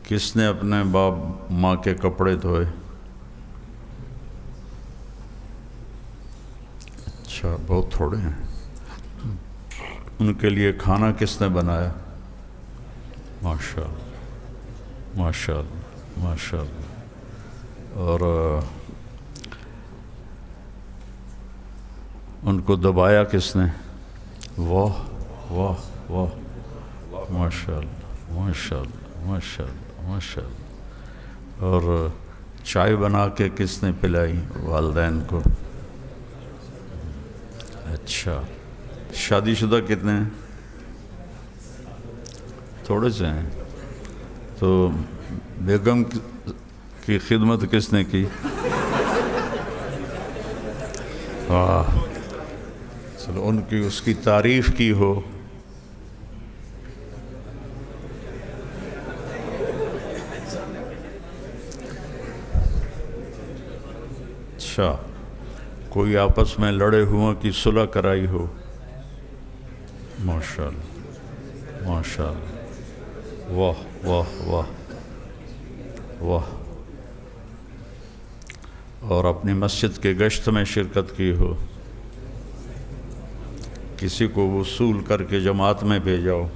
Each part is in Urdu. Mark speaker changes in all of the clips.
Speaker 1: کس نے اپنے باپ ماں کے کپڑے دھوئے؟ اچھا، بہت تھوڑے ہیں. ان کے لیے کھانا کس نے بنایا؟ ماشاء اللہ، ماشاء اللہ، ماشاء اللہ. اور ان کو دبایا کس نے؟ واہ واہ واہ، ماشاء اللہ، ماشاء اللہ، ماشاء اللہ، ماشاء اللہ. اور چائے بنا کے کس نے پلائی والدین کو؟ اچھا. شادی شدہ کتنے ہیں؟ تھوڑے سے ہیں. تو بیگم کی خدمت کس نے کی؟ واہ، چلو ان کی اس کی تعریف کی ہو. اچھا، کوئی آپس میں لڑے ہوا کی صلح کرائی ہو؟ ماشاء اللہ، ماشاء اللہ، واہ واہ واہ واہ. اور اپنی مسجد کے گشت میں شرکت کی ہو؟ کسی کو وصول کر کے جماعت میں بھیجا ہو؟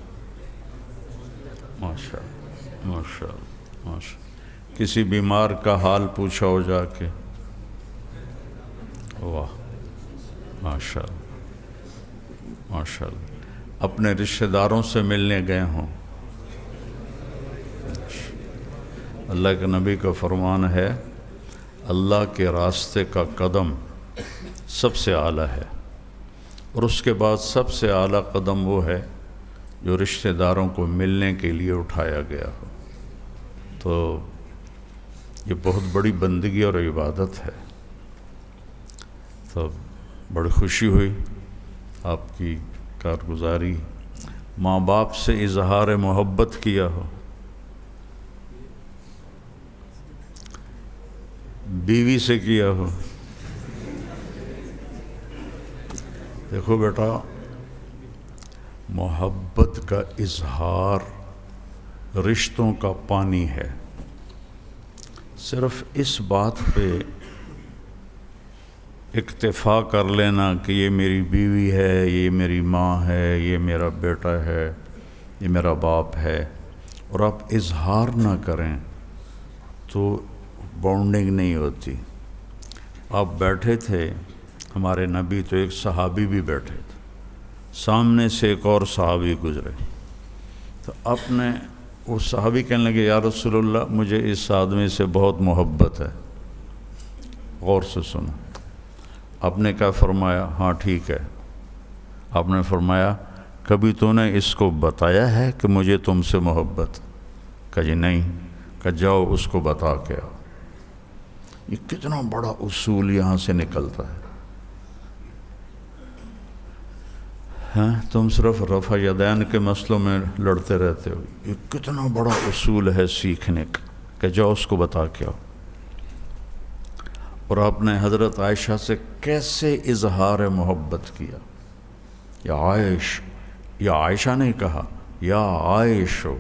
Speaker 1: ماشاء اللہ، ماشاء اللہ، ماشاء اللہ. کسی بیمار کا حال پوچھا ہو جا کے؟ واہ، ماشاء اللہ، ماشاء اللہ. اپنے رشتہ داروں سے ملنے گئے ہوں؟ اللہ کے نبی کا فرمان ہے، اللہ کے راستے کا قدم سب سے اعلیٰ ہے، اور اس کے بعد سب سے اعلیٰ قدم وہ ہے جو رشتہ داروں کو ملنے کے لیے اٹھایا گیا ہو. تو یہ بہت بڑی بندگی اور عبادت ہے. تو بڑی خوشی ہوئی آپ کی کارگزاری. ماں باپ سے اظہار محبت کیا ہو؟ بیوی سے کیا ہو؟ دیکھو بیٹا، محبت کا اظہار رشتوں کا پانی ہے. صرف اس بات پہ اکتفا کر لینا کہ یہ میری بیوی ہے، یہ میری ماں ہے، یہ میرا بیٹا ہے، یہ میرا باپ ہے، اور آپ اظہار نہ کریں تو بانڈنگ نہیں ہوتی. آپ بیٹھے تھے، ہمارے نبی تو ایک صحابی بھی بیٹھے تھے، سامنے سے ایک اور صحابی گزرے، تو آپ نے وہ صحابی کہنے لگے، یا رسول اللہ مجھے اس آدمی سے بہت محبت ہے. غور سے سنو. آپ نے کیا فرمایا؟ ہاں ٹھیک ہے. آپ نے فرمایا کبھی تو نے اس کو بتایا ہے کہ مجھے تم سے محبت؟ کہا جی نہیں. کہا جاؤ اس کو بتا کے آؤ. یہ کتنا بڑا اصول یہاں سے نکلتا ہے. ہاں، تم صرف رفع یدین کے مسئلوں میں لڑتے رہتے ہو. یہ کتنا بڑا اصول ہے سیکھنے کا کہ جاؤ اس کو بتا کے آؤ. اور آپ نے حضرت عائشہ سے کیسے اظہار محبت کیا. یا عائشہ نے کہا یا عائشو،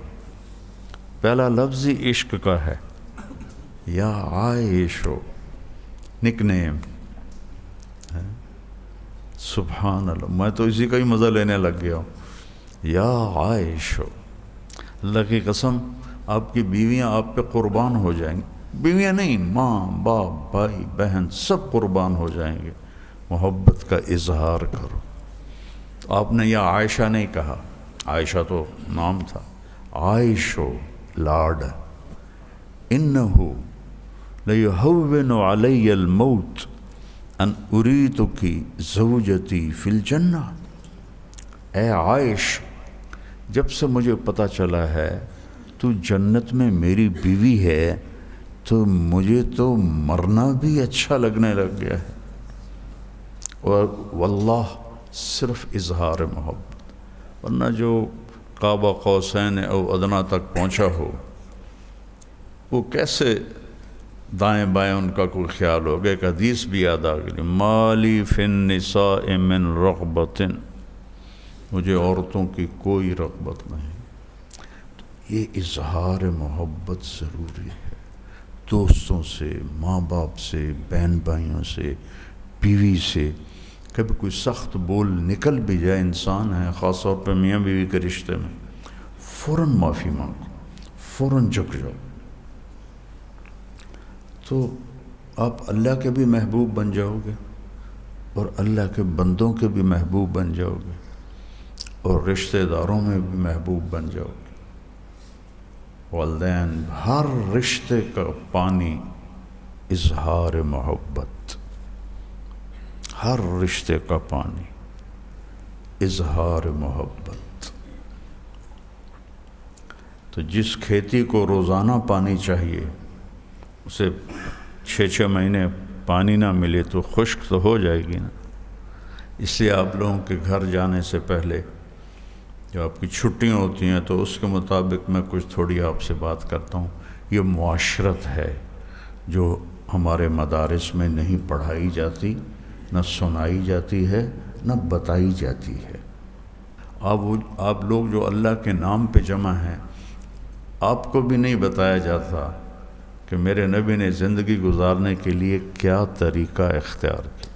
Speaker 1: پہلا لفظ ہی عشق کا ہے. یا عائشو، نک نیم. سبحان اللہ، میں تو اسی کا ہی مزہ لینے لگ گیا ہوں. یا عائشو، اللہ کی قسم آپ کی بیویاں آپ پہ قربان ہو جائیں گی. بیویاں نہیں، ماں باپ بھائی بہن سب قربان ہو جائیں گے. محبت کا اظہار کرو. تو آپ نے یا عائشہ نہیں کہا، عائشہ تو نام تھا، عائشو لاڈ. انہو لیہون علی الموت ان اریدکی زوجتی فی الجنہ. اے عائش، جب سے مجھے پتہ چلا ہے تو جنت میں میری بیوی ہے تو مجھے تو مرنا بھی اچھا لگنے لگ گیا ہے. اور واللہ صرف اظہار محبت. ورنہ جو قاب قوسین او ادنیٰ تک پہنچا ہو وہ کیسے دائیں بائیں ان کا کوئی خیال ہوگا. ایک حدیث بھی یاد آ گئی، مالی فی النساء من رغبت، مجھے عورتوں کی کوئی رغبت نہیں. یہ اظہار محبت ضروری ہے، دوستوں سے، ماں باپ سے، بہن بھائیوں سے، بیوی سے۔ کبھی کوئی سخت بول نکل بھی جائے، انسان ہے، خاص طور پہ میاں بیوی کے رشتے میں، فوراً معافی مانگو، فوراً جھک جاؤ، تو آپ اللہ کے بھی محبوب بن جاؤ گے اور اللہ کے بندوں کے بھی محبوب بن جاؤ گے اور رشتہ داروں میں بھی محبوب بن جاؤ گے۔ والدین، ہر رشتے کا پانی اظہار محبت، ہر رشتے کا پانی اظہار محبت۔ تو جس کھیتی کو روزانہ پانی چاہیے، اسے 6 مہینے پانی نہ ملے تو خشک تو ہو جائے گی نا۔ اس لیے آپ لوگوں کے گھر جانے سے پہلے جو آپ کی چھٹیاں ہوتی ہیں تو اس کے مطابق میں کچھ تھوڑی آپ سے بات کرتا ہوں۔ یہ معاشرت ہے جو ہمارے مدارس میں نہیں پڑھائی جاتی، نہ سنائی جاتی ہے، نہ بتائی جاتی ہے۔ آپ لوگ جو اللہ کے نام پہ جمع ہیں، آپ کو بھی نہیں بتایا جاتا کہ میرے نبی نے زندگی گزارنے کے لیے کیا طریقہ اختیار کیا۔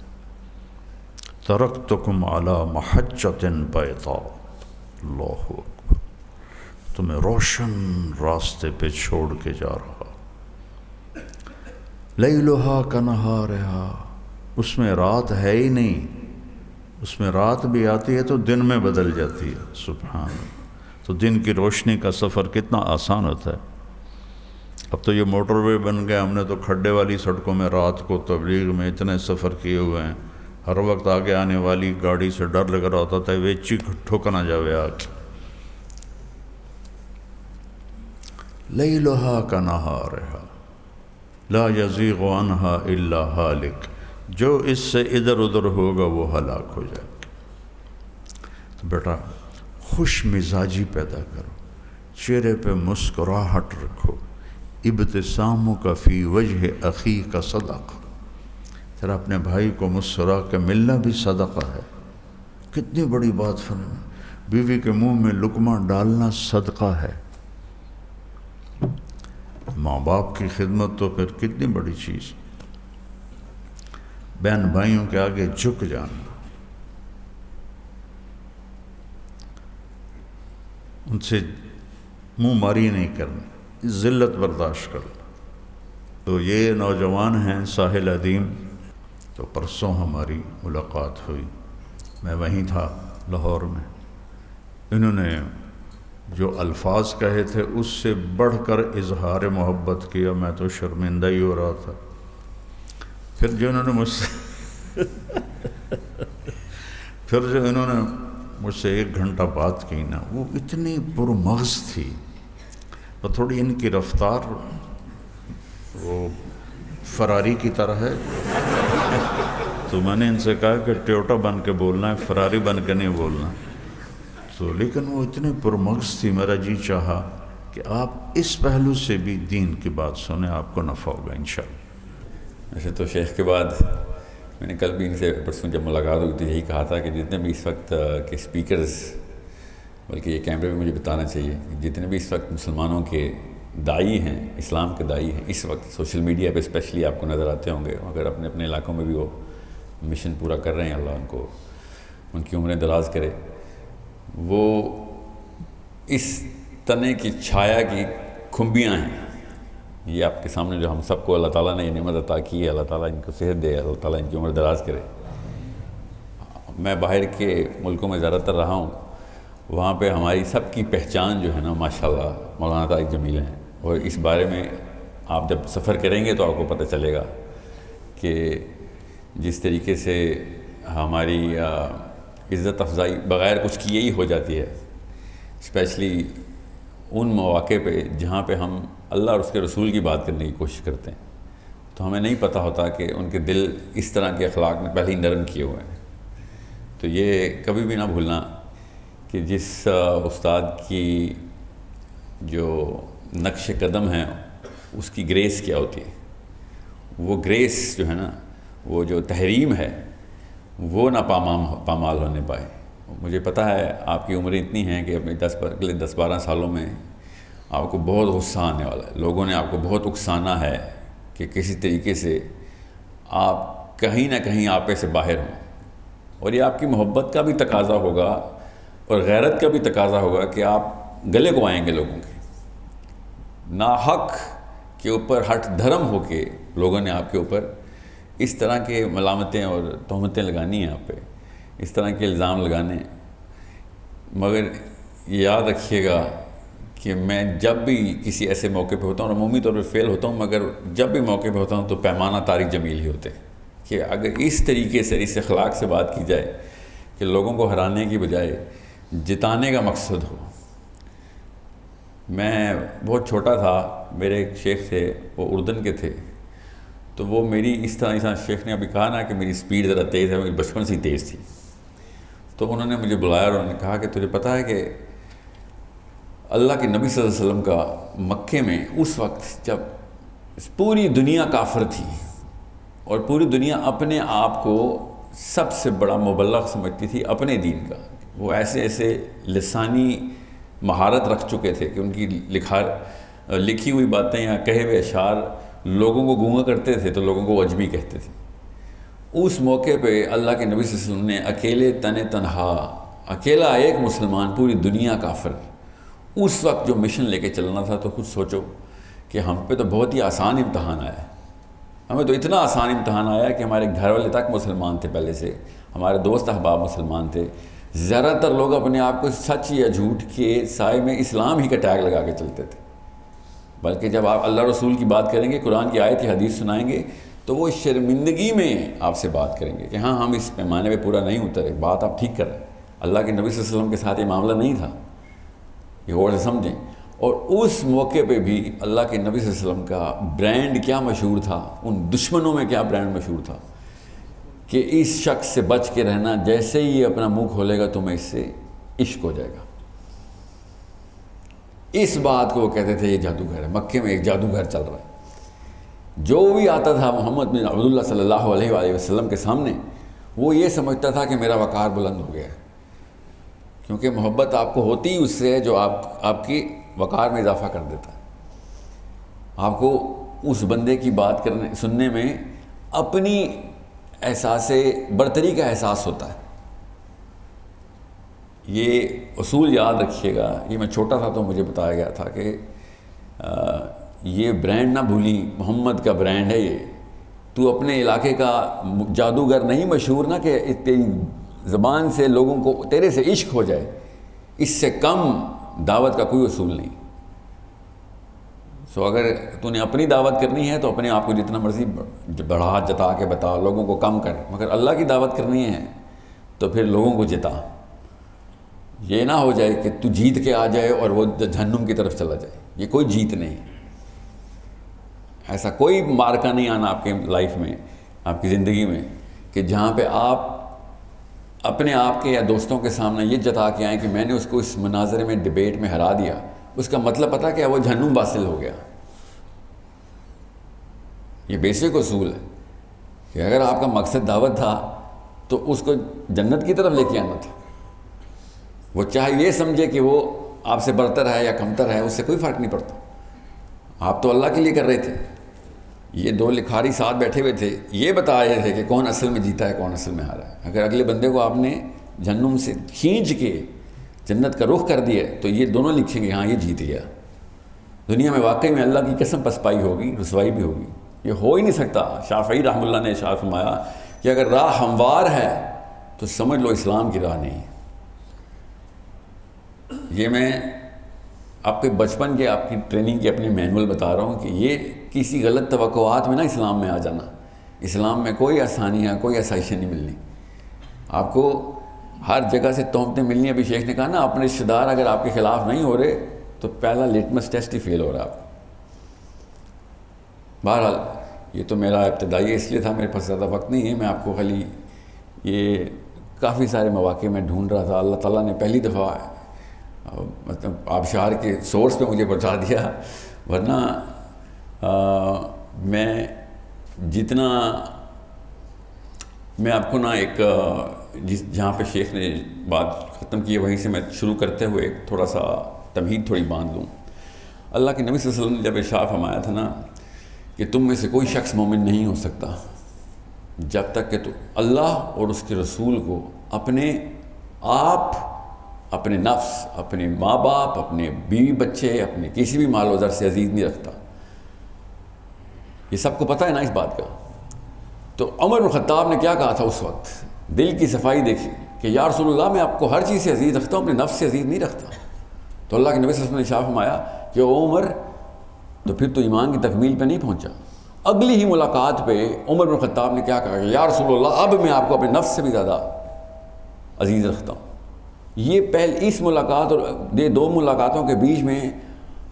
Speaker 1: ترکتکم علی محجۃ بیضاء، اللہ اکبر، تمہیں روشن راستے پہ چھوڑ کے جا رہا، لیلھا کنہارھا، اس میں رات ہے ہی نہیں، اس میں رات بھی آتی ہے تو دن میں بدل جاتی ہے، سبحان اللہ۔ تو دن کی روشنی کا سفر کتنا آسان ہوتا ہے۔ اب تو یہ موٹر وے بن گیا، ہم نے تو کھڈے والی سڑکوں میں رات کو تبلیغ میں اتنے سفر کیے ہوئے ہیں، ہر وقت آگے آنے والی گاڑی سے ڈر لگ رہا ہوتا تھا ویچی ٹھوک نہ جاوے آگ۔ لیلھا کنہارھا لا یزیغ عنہا الا ہالک، جو اس سے ادھر ادھر ہوگا وہ ہلاک ہو جائے گا۔ تو بیٹا خوش مزاجی پیدا کرو، چہرے پہ مسکراہٹ رکھو، ابتسامک فی وجہ اخیک صدقہ، تیرا اپنے بھائی کو مسکرا کے ملنا بھی صدقہ ہے۔ کتنی بڑی بات فرمائی، بیوی کے منہ میں لقمہ ڈالنا صدقہ ہے۔ ماں باپ کی خدمت تو پھر کتنی بڑی چیز، بہن بھائیوں کے آگے جھک جانا، ان سے منہ ماری نہیں کرنی، ذلت برداشت کرنا۔ تو یہ نوجوان ہیں ساحل عدیم، تو پرسوں ہماری ملاقات ہوئی، میں وہیں تھا لاہور میں۔ انہوں نے جو الفاظ کہے تھے اس سے بڑھ کر اظہار محبت کیا، میں تو شرمندہ ہی ہو رہا تھا۔ پھر جو انہوں نے مجھ سے 1 گھنٹہ بات کی نا، وہ اتنی پرمغز تھی، اور تھوڑی ان کی رفتار وہ فراری کی طرح ہے، تو میں نے ان سے کہا کہ ٹویوٹا بن کے بولنا ہے، فراری بن کے نہیں بولنا۔ تو لیکن وہ اتنی پرمغز تھی، میرا جی چاہا کہ آپ اس پہلو سے بھی دین کی بات سنیں، آپ کو نفع ہوگا انشاءاللہ۔
Speaker 2: ویسے تو شیخ کے بعد میں نے کل بھی ان سے پرسوں جب ملاقات ہوئی تو یہی کہا تھا کہ جتنے بھی اس وقت کے اسپیکرز، بلکہ یہ کیمرے میں مجھے بتانا چاہیے، جتنے بھی اس وقت مسلمانوں کے داعی ہیں، اسلام کے داعی ہیں، اس وقت سوشل میڈیا پہ اسپیشلی آپ کو نظر آتے ہوں گے، اگر اپنے اپنے علاقوں میں بھی وہ مشن پورا کر رہے ہیں، اللہ ان کو ان کی عمریں دراز کرے، وہ اس تنے کی چھایا کی کھمبیاں ہیں۔ یہ آپ کے سامنے جو ہم سب کو اللہ تعالیٰ نے یہ نعمت عطا کی ہے، اللہ تعالیٰ ان کو صحت دے، اللہ تعالیٰ ان کی عمر دراز کرے۔ میں باہر کے ملکوں میں زیادہ تر رہا ہوں، وہاں پہ ہماری سب کی پہچان جو ہے نا ماشاءاللہ مولانا طارق جمیل ہیں، اور اس بارے میں آپ جب سفر کریں گے تو آپ کو پتہ چلے گا کہ جس طریقے سے ہماری عزت افزائی بغیر کچھ کیے ہی ہو جاتی ہے، اسپیشلی ان مواقع پہ جہاں پہ ہم اللہ اور اس کے رسول کی بات کرنے کی کوشش کرتے ہیں، تو ہمیں نہیں پتہ ہوتا کہ ان کے دل اس طرح کے اخلاق میں پہلے ہی نرم کیے ہوئے ہیں۔ تو یہ کبھی بھی نہ بھولنا کہ جس استاد کی جو نقش قدم ہے اس کی گریس کیا ہوتی ہے، وہ گریس جو ہے نا، وہ جو تحریم ہے وہ نہ پامال ہونے پائے۔ مجھے پتہ ہے آپ کی عمریں اتنی ہیں کہ اپنے اگلے 10-12 سالوں میں آپ کو بہت غصہ آنے والا ہے، لوگوں نے آپ کو بہت اکسانا ہے کہ کسی طریقے سے آپ کہیں نہ کہیں آپے سے باہر ہوں، اور یہ آپ کی محبت کا بھی تقاضا ہوگا اور غیرت کا بھی تقاضا ہوگا کہ آپ گلے کو آئیں گے لوگوں کے، ناحق کے اوپر ہٹ دھرم ہو کے لوگوں نے آپ کے اوپر اس طرح کے ملامتیں اور تہمتیں لگانی ہیں، آپ پہ اس طرح کے الزام لگانے ہیں۔ مگر یہ یاد رکھیے گا کہ میں جب بھی کسی ایسے موقع پہ ہوتا ہوں، اور عمومی طور پہ فیل ہوتا ہوں، مگر جب بھی موقع پہ ہوتا ہوں تو پیمانہ طارق جمیل ہی ہوتے ہیں کہ اگر اس طریقے سے، اس اخلاق سے بات کی جائے کہ لوگوں کو ہرانے کی بجائے جتانے کا مقصد ہو۔ میں بہت چھوٹا تھا، میرے ایک شیخ تھے، وہ اردن کے تھے، تو وہ میری اس طرح شیخ نے ابھی کہا نا کہ میری سپیڈ ذرا تیز ہے، میری بچپن سے ہی تیز تھی، تو انہوں نے مجھے بلایا اور انہوں نے کہا کہ تجھے پتہ ہے کہ اللہ کے نبی صلی اللہ علیہ وسلم کا مکے میں اس وقت جب پوری دنیا کافر تھی اور پوری دنیا اپنے آپ کو سب سے بڑا مبلغ سمجھتی تھی اپنے دین کا، وہ ایسے ایسے لسانی مہارت رکھ چکے تھے کہ ان کی لکھی ہوئی باتیں یا کہے ہوئے اشعار لوگوں کو گونگا کرتے تھے تو لوگوں کو عجمی کہتے تھے۔ اس موقع پہ اللہ کے نبی صلی اللہ علیہ وسلم نے اکیلے تنہا اکیلا ایک مسلمان، پوری دنیا کافر، اس وقت جو مشن لے کے چلنا تھا، تو خود سوچو کہ ہم پہ تو بہت ہی آسان امتحان آیا ہے۔ ہمیں تو اتنا آسان امتحان آیا کہ ہمارے گھر والے تک مسلمان تھے، پہلے سے ہمارے دوست احباب مسلمان تھے، زیادہ تر لوگ اپنے آپ کو سچ یا جھوٹ کے سائے میں اسلام ہی کا ٹیگ لگا کے چلتے تھے، بلکہ جب آپ اللہ رسول کی بات کریں گے، قرآن کی آیت حدیث سنائیں گے، تو وہ شرمندگی میں آپ سے بات کریں گے کہ ہاں ہم اس پیمانے پہ پورا نہیں اترے، بات آپ ٹھیک کر رہے ہیں۔ اللہ کے نبی صلی اللہ علیہ وسلم کے ساتھ یہ معاملہ نہیں تھا، یہ غور سے سمجھیں۔ اور اس موقع پہ بھی اللہ کے نبی صلی اللہ علیہ وسلم کا برانڈ کیا مشہور تھا، ان دشمنوں میں کیا برانڈ مشہور تھا کہ اس شخص سے بچ کے رہنا، جیسے ہی یہ اپنا منہ کھولے گا تمہیں اس سے عشق ہو جائے گا۔ اس بات کو وہ کہتے تھے یہ جادوگر ہے، مکے میں ایک جادوگر چل رہا ہے۔ جو بھی آتا تھا محمد بن عبداللہ صلی اللہ علیہ وآلہ وسلم کے سامنے، وہ یہ سمجھتا تھا کہ میرا وقار بلند ہو گیا ہے، کیونکہ محبت آپ کو ہوتی ہی اس سے ہے جو آپ کی وقار میں اضافہ کر دیتا ہے۔ آپ کو اس بندے کی بات سننے میں اپنی احساس برتری کا احساس ہوتا ہے۔ یہ اصول یاد رکھیے گا، یہ میں چھوٹا تھا تو مجھے بتایا گیا تھا کہ یہ برانڈ نہ بھولی، محمد کا برانڈ ہے یہ۔ تو اپنے علاقے کا جادوگر نہیں مشہور نہ کہ تیری زبان سے لوگوں کو تیرے سے عشق ہو جائے، اس سے کم دعوت کا کوئی اصول نہیں۔ سو اگر تو نے اپنی دعوت کرنی ہے تو اپنے آپ کو جتنا مرضی بڑھا جتا کے بتا، لوگوں کو کم کر، مگر اللہ کی دعوت کرنی ہے تو پھر لوگوں کو جتا۔ یہ نہ ہو جائے کہ تو جیت کے آ جائے اور وہ جہنم کی طرف چلا جائے، یہ کوئی جیت نہیں۔ ایسا کوئی مارکا نہیں آنا آپ کے لائف میں، آپ کی زندگی میں، کہ جہاں پہ آپ اپنے آپ کے یا دوستوں کے سامنے یہ جتا کے آئیں کہ میں نے اس کو اس مناظرے میں ڈیبیٹ میں ہرا دیا، اس کا مطلب پتہ کیا، وہ جہنم واصل ہو گیا۔ یہ بیسک اصول ہے کہ اگر آپ کا مقصد دعوت تھا تو اس کو جنت کی طرف لے کے آنا تھا۔ وہ چاہے یہ سمجھے کہ وہ آپ سے برتر ہے یا کمتر ہے، اس سے کوئی فرق نہیں پڑتا، آپ تو اللہ کے لیے کر رہے تھے۔ یہ دو لکھاری ساتھ بیٹھے ہوئے تھے، یہ بتا رہے تھے کہ کون اصل میں جیتا ہے کون اصل میں ہارا ہے۔ اگر اگلے بندے کو آپ نے جہنم سے کھینچ کے جنت کا رخ کر دیا تو یہ دونوں لکھیں گے ہاں یہ جیت گیا۔ دنیا میں واقعی میں اللہ کی قسم پسپائی ہوگی، رسوائی بھی ہوگی، یہ ہو ہی نہیں سکتا۔ شافعی رحمہ اللہ نے ارشاد فرمایا کہ اگر راہ ہموار ہے تو سمجھ لو اسلام کی راہ نہیں۔ یہ میں آپ کے بچپن کے آپ کی ٹریننگ کے اپنے مینول بتا رہا ہوں کہ یہ کسی غلط توقعات میں نہ اسلام میں آ جانا۔ اسلام میں کوئی آسانی ہے، کوئی آسائشیں نہیں ملنی، آپ کو ہر جگہ سے تہمتیں ملنی۔ ابھی شیخ نے کہا نا اپنے رشتہ دار اگر آپ کے خلاف نہیں ہو رہے تو پہلا لیٹمس ٹیسٹ ہی فیل ہو رہا ہے آپ۔ بہرحال یہ تو میرا ابتدائی اس لیے تھا، میرے پاس زیادہ وقت نہیں ہے، میں آپ کو خالی یہ کافی سارے مواقع میں ڈھونڈ رہا تھا۔ اللہ تعالیٰ نے پہلی دفعہ مطلب آبشار کے سورس پہ مجھے پہنچا دیا، ورنہ میں جتنا میں آپ کو نا ایک جہاں پہ شیخ نے بات ختم کی ہے وہیں سے میں شروع کرتے ہوئے ایک تھوڑا سا تمہید تھوڑی باندھ لوں۔ اللہ کے نبی صلی اللہ علیہ وسلم نے جب ارشاد فرمایا تھا نا کہ تم میں سے کوئی شخص مومن نہیں ہو سکتا جب تک کہ تو اللہ اور اس کے رسول کو اپنے آپ، اپنے نفس، اپنے ماں باپ، اپنے بیوی بچے، اپنے کسی بھی مال و زر سے عزیز نہیں رکھتا. یہ سب کو پتہ ہے نا اس بات کا. تو عمر بن خطاب نے کیا کہا تھا اس وقت؟ دل کی صفائی دیکھی کہ یا رسول اللہ میں آپ کو ہر چیز سے عزیز رکھتا ہوں، اپنے نفس سے عزیز نہیں رکھتا. تو اللہ کے نبی صلی اللہ علیہ وسلم نے ارشاد فرمایا کہ عمر تو پھر تو ایمان کی تکمیل پہ نہیں پہنچا. اگلی ہی ملاقات پہ عمر بن خطاب نے کیا کہا کہ یا رسول اللہ اب میں آپ کو اپنے نفس سے بھی زیادہ عزیز رکھتا ہوں. یہ اس ملاقات اور یہ دو ملاقاتوں کے بیچ میں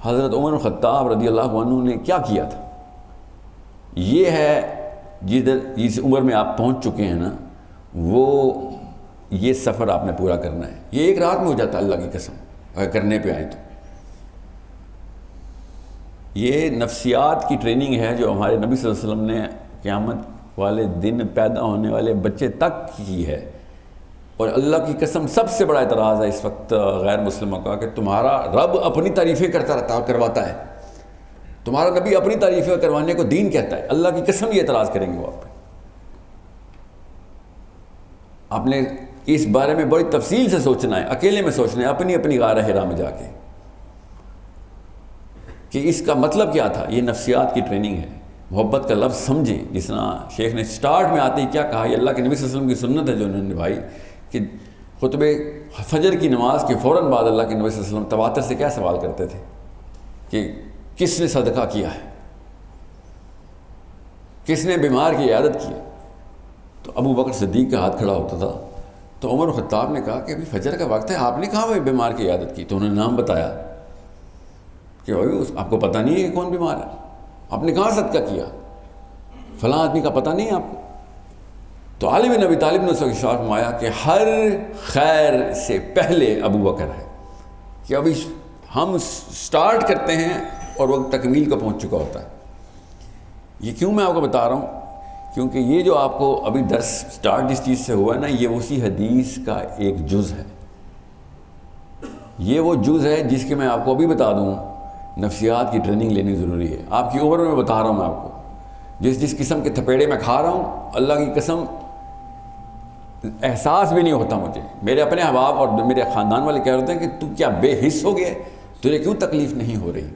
Speaker 2: حضرت عمر بن خطاب رضی اللہ عنہ نے کیا کیا تھا؟ یہ ہے جس عمر میں آپ پہنچ چکے ہیں نا، وہ یہ سفر آپ نے پورا کرنا ہے. یہ ایک رات میں ہو جاتا ہے اللہ کی قسم اگر کرنے پہ آئیں تو. یہ نفسیات کی ٹریننگ ہے جو ہمارے نبی صلی اللہ علیہ وسلم نے قیامت والے دن پیدا ہونے والے بچے تک کی ہے. اور اللہ کی قسم سب سے بڑا اعتراض ہے اس وقت غیر مسلموں کا کہ تمہارا رب اپنی تعریفیں کرتا رہتا کرواتا ہے، تمہارا نبی اپنی تعریفیں کروانے کو دین کہتا ہے. اللہ کی قسم یہ اعتراض کریں گے وہ آپ نے اس بارے میں بڑی تفصیل سے سوچنا ہے، اکیلے میں سوچنا ہے، اپنی اپنی غار حرا میں جا کے کہ اس کا مطلب کیا تھا. یہ نفسیات کی ٹریننگ ہے. محبت کا لفظ سمجھیں. جس طرح شیخ نے سٹارٹ میں آتے ہی کیا کہا، یہ اللہ کے نبی صلی اللہ علیہ وسلم کی سنت ہے جو انہوں نے نبھائی کہ خطبے فجر کی نماز کے فوراً بعد اللہ کے نبی صلی اللہ علیہ وسلم تواتر سے کیا سوال کرتے تھے کہ کس نے صدقہ کیا ہے، کس نے بیمار کی عیادت کی. تو ابو بکر صدیق کا ہاتھ کھڑا ہوتا تھا. تو عمر خطاب نے کہا کہ ابھی فجر کا وقت ہے، آپ نے کہا میں بیمار کی عیادت کی. تو انہوں نے نام بتایا کہ بھائی آپ کو پتہ نہیں ہے کہ کون بیمار ہے، آپ نے کہاں صدقہ کیا، فلاں آدمی کا پتہ نہیں ہے آپ کو. تو علی بن ابی طالب نے اس وقت ارشاد فرمایا کہ ہر خیر سے پہلے ابو بکر ہے، کہ ابھی ہم سٹارٹ کرتے ہیں اور وہ تکمیل کو پہنچ چکا ہوتا ہے. یہ کیوں میں آپ کو بتا رہا ہوں؟ کیونکہ یہ جو آپ کو ابھی درس سٹارٹ جس چیز سے ہوا ہے نا، یہ اسی حدیث کا ایک جز ہے. یہ وہ جز ہے جس کے میں آپ کو ابھی بتا دوں نفسیات کی ٹریننگ لینی ضروری ہے. آپ کی عمر میں بتا رہا ہوں میں آپ کو، جس قسم کے تھپیڑے میں کھا رہا ہوں، اللہ کی قسم احساس بھی نہیں ہوتا مجھے. میرے اپنے احباب اور میرے خاندان والے کہہ رہے ہیں کہ تو کیا بے حس ہو گیا، تجھے کیوں تکلیف نہیں ہو رہی،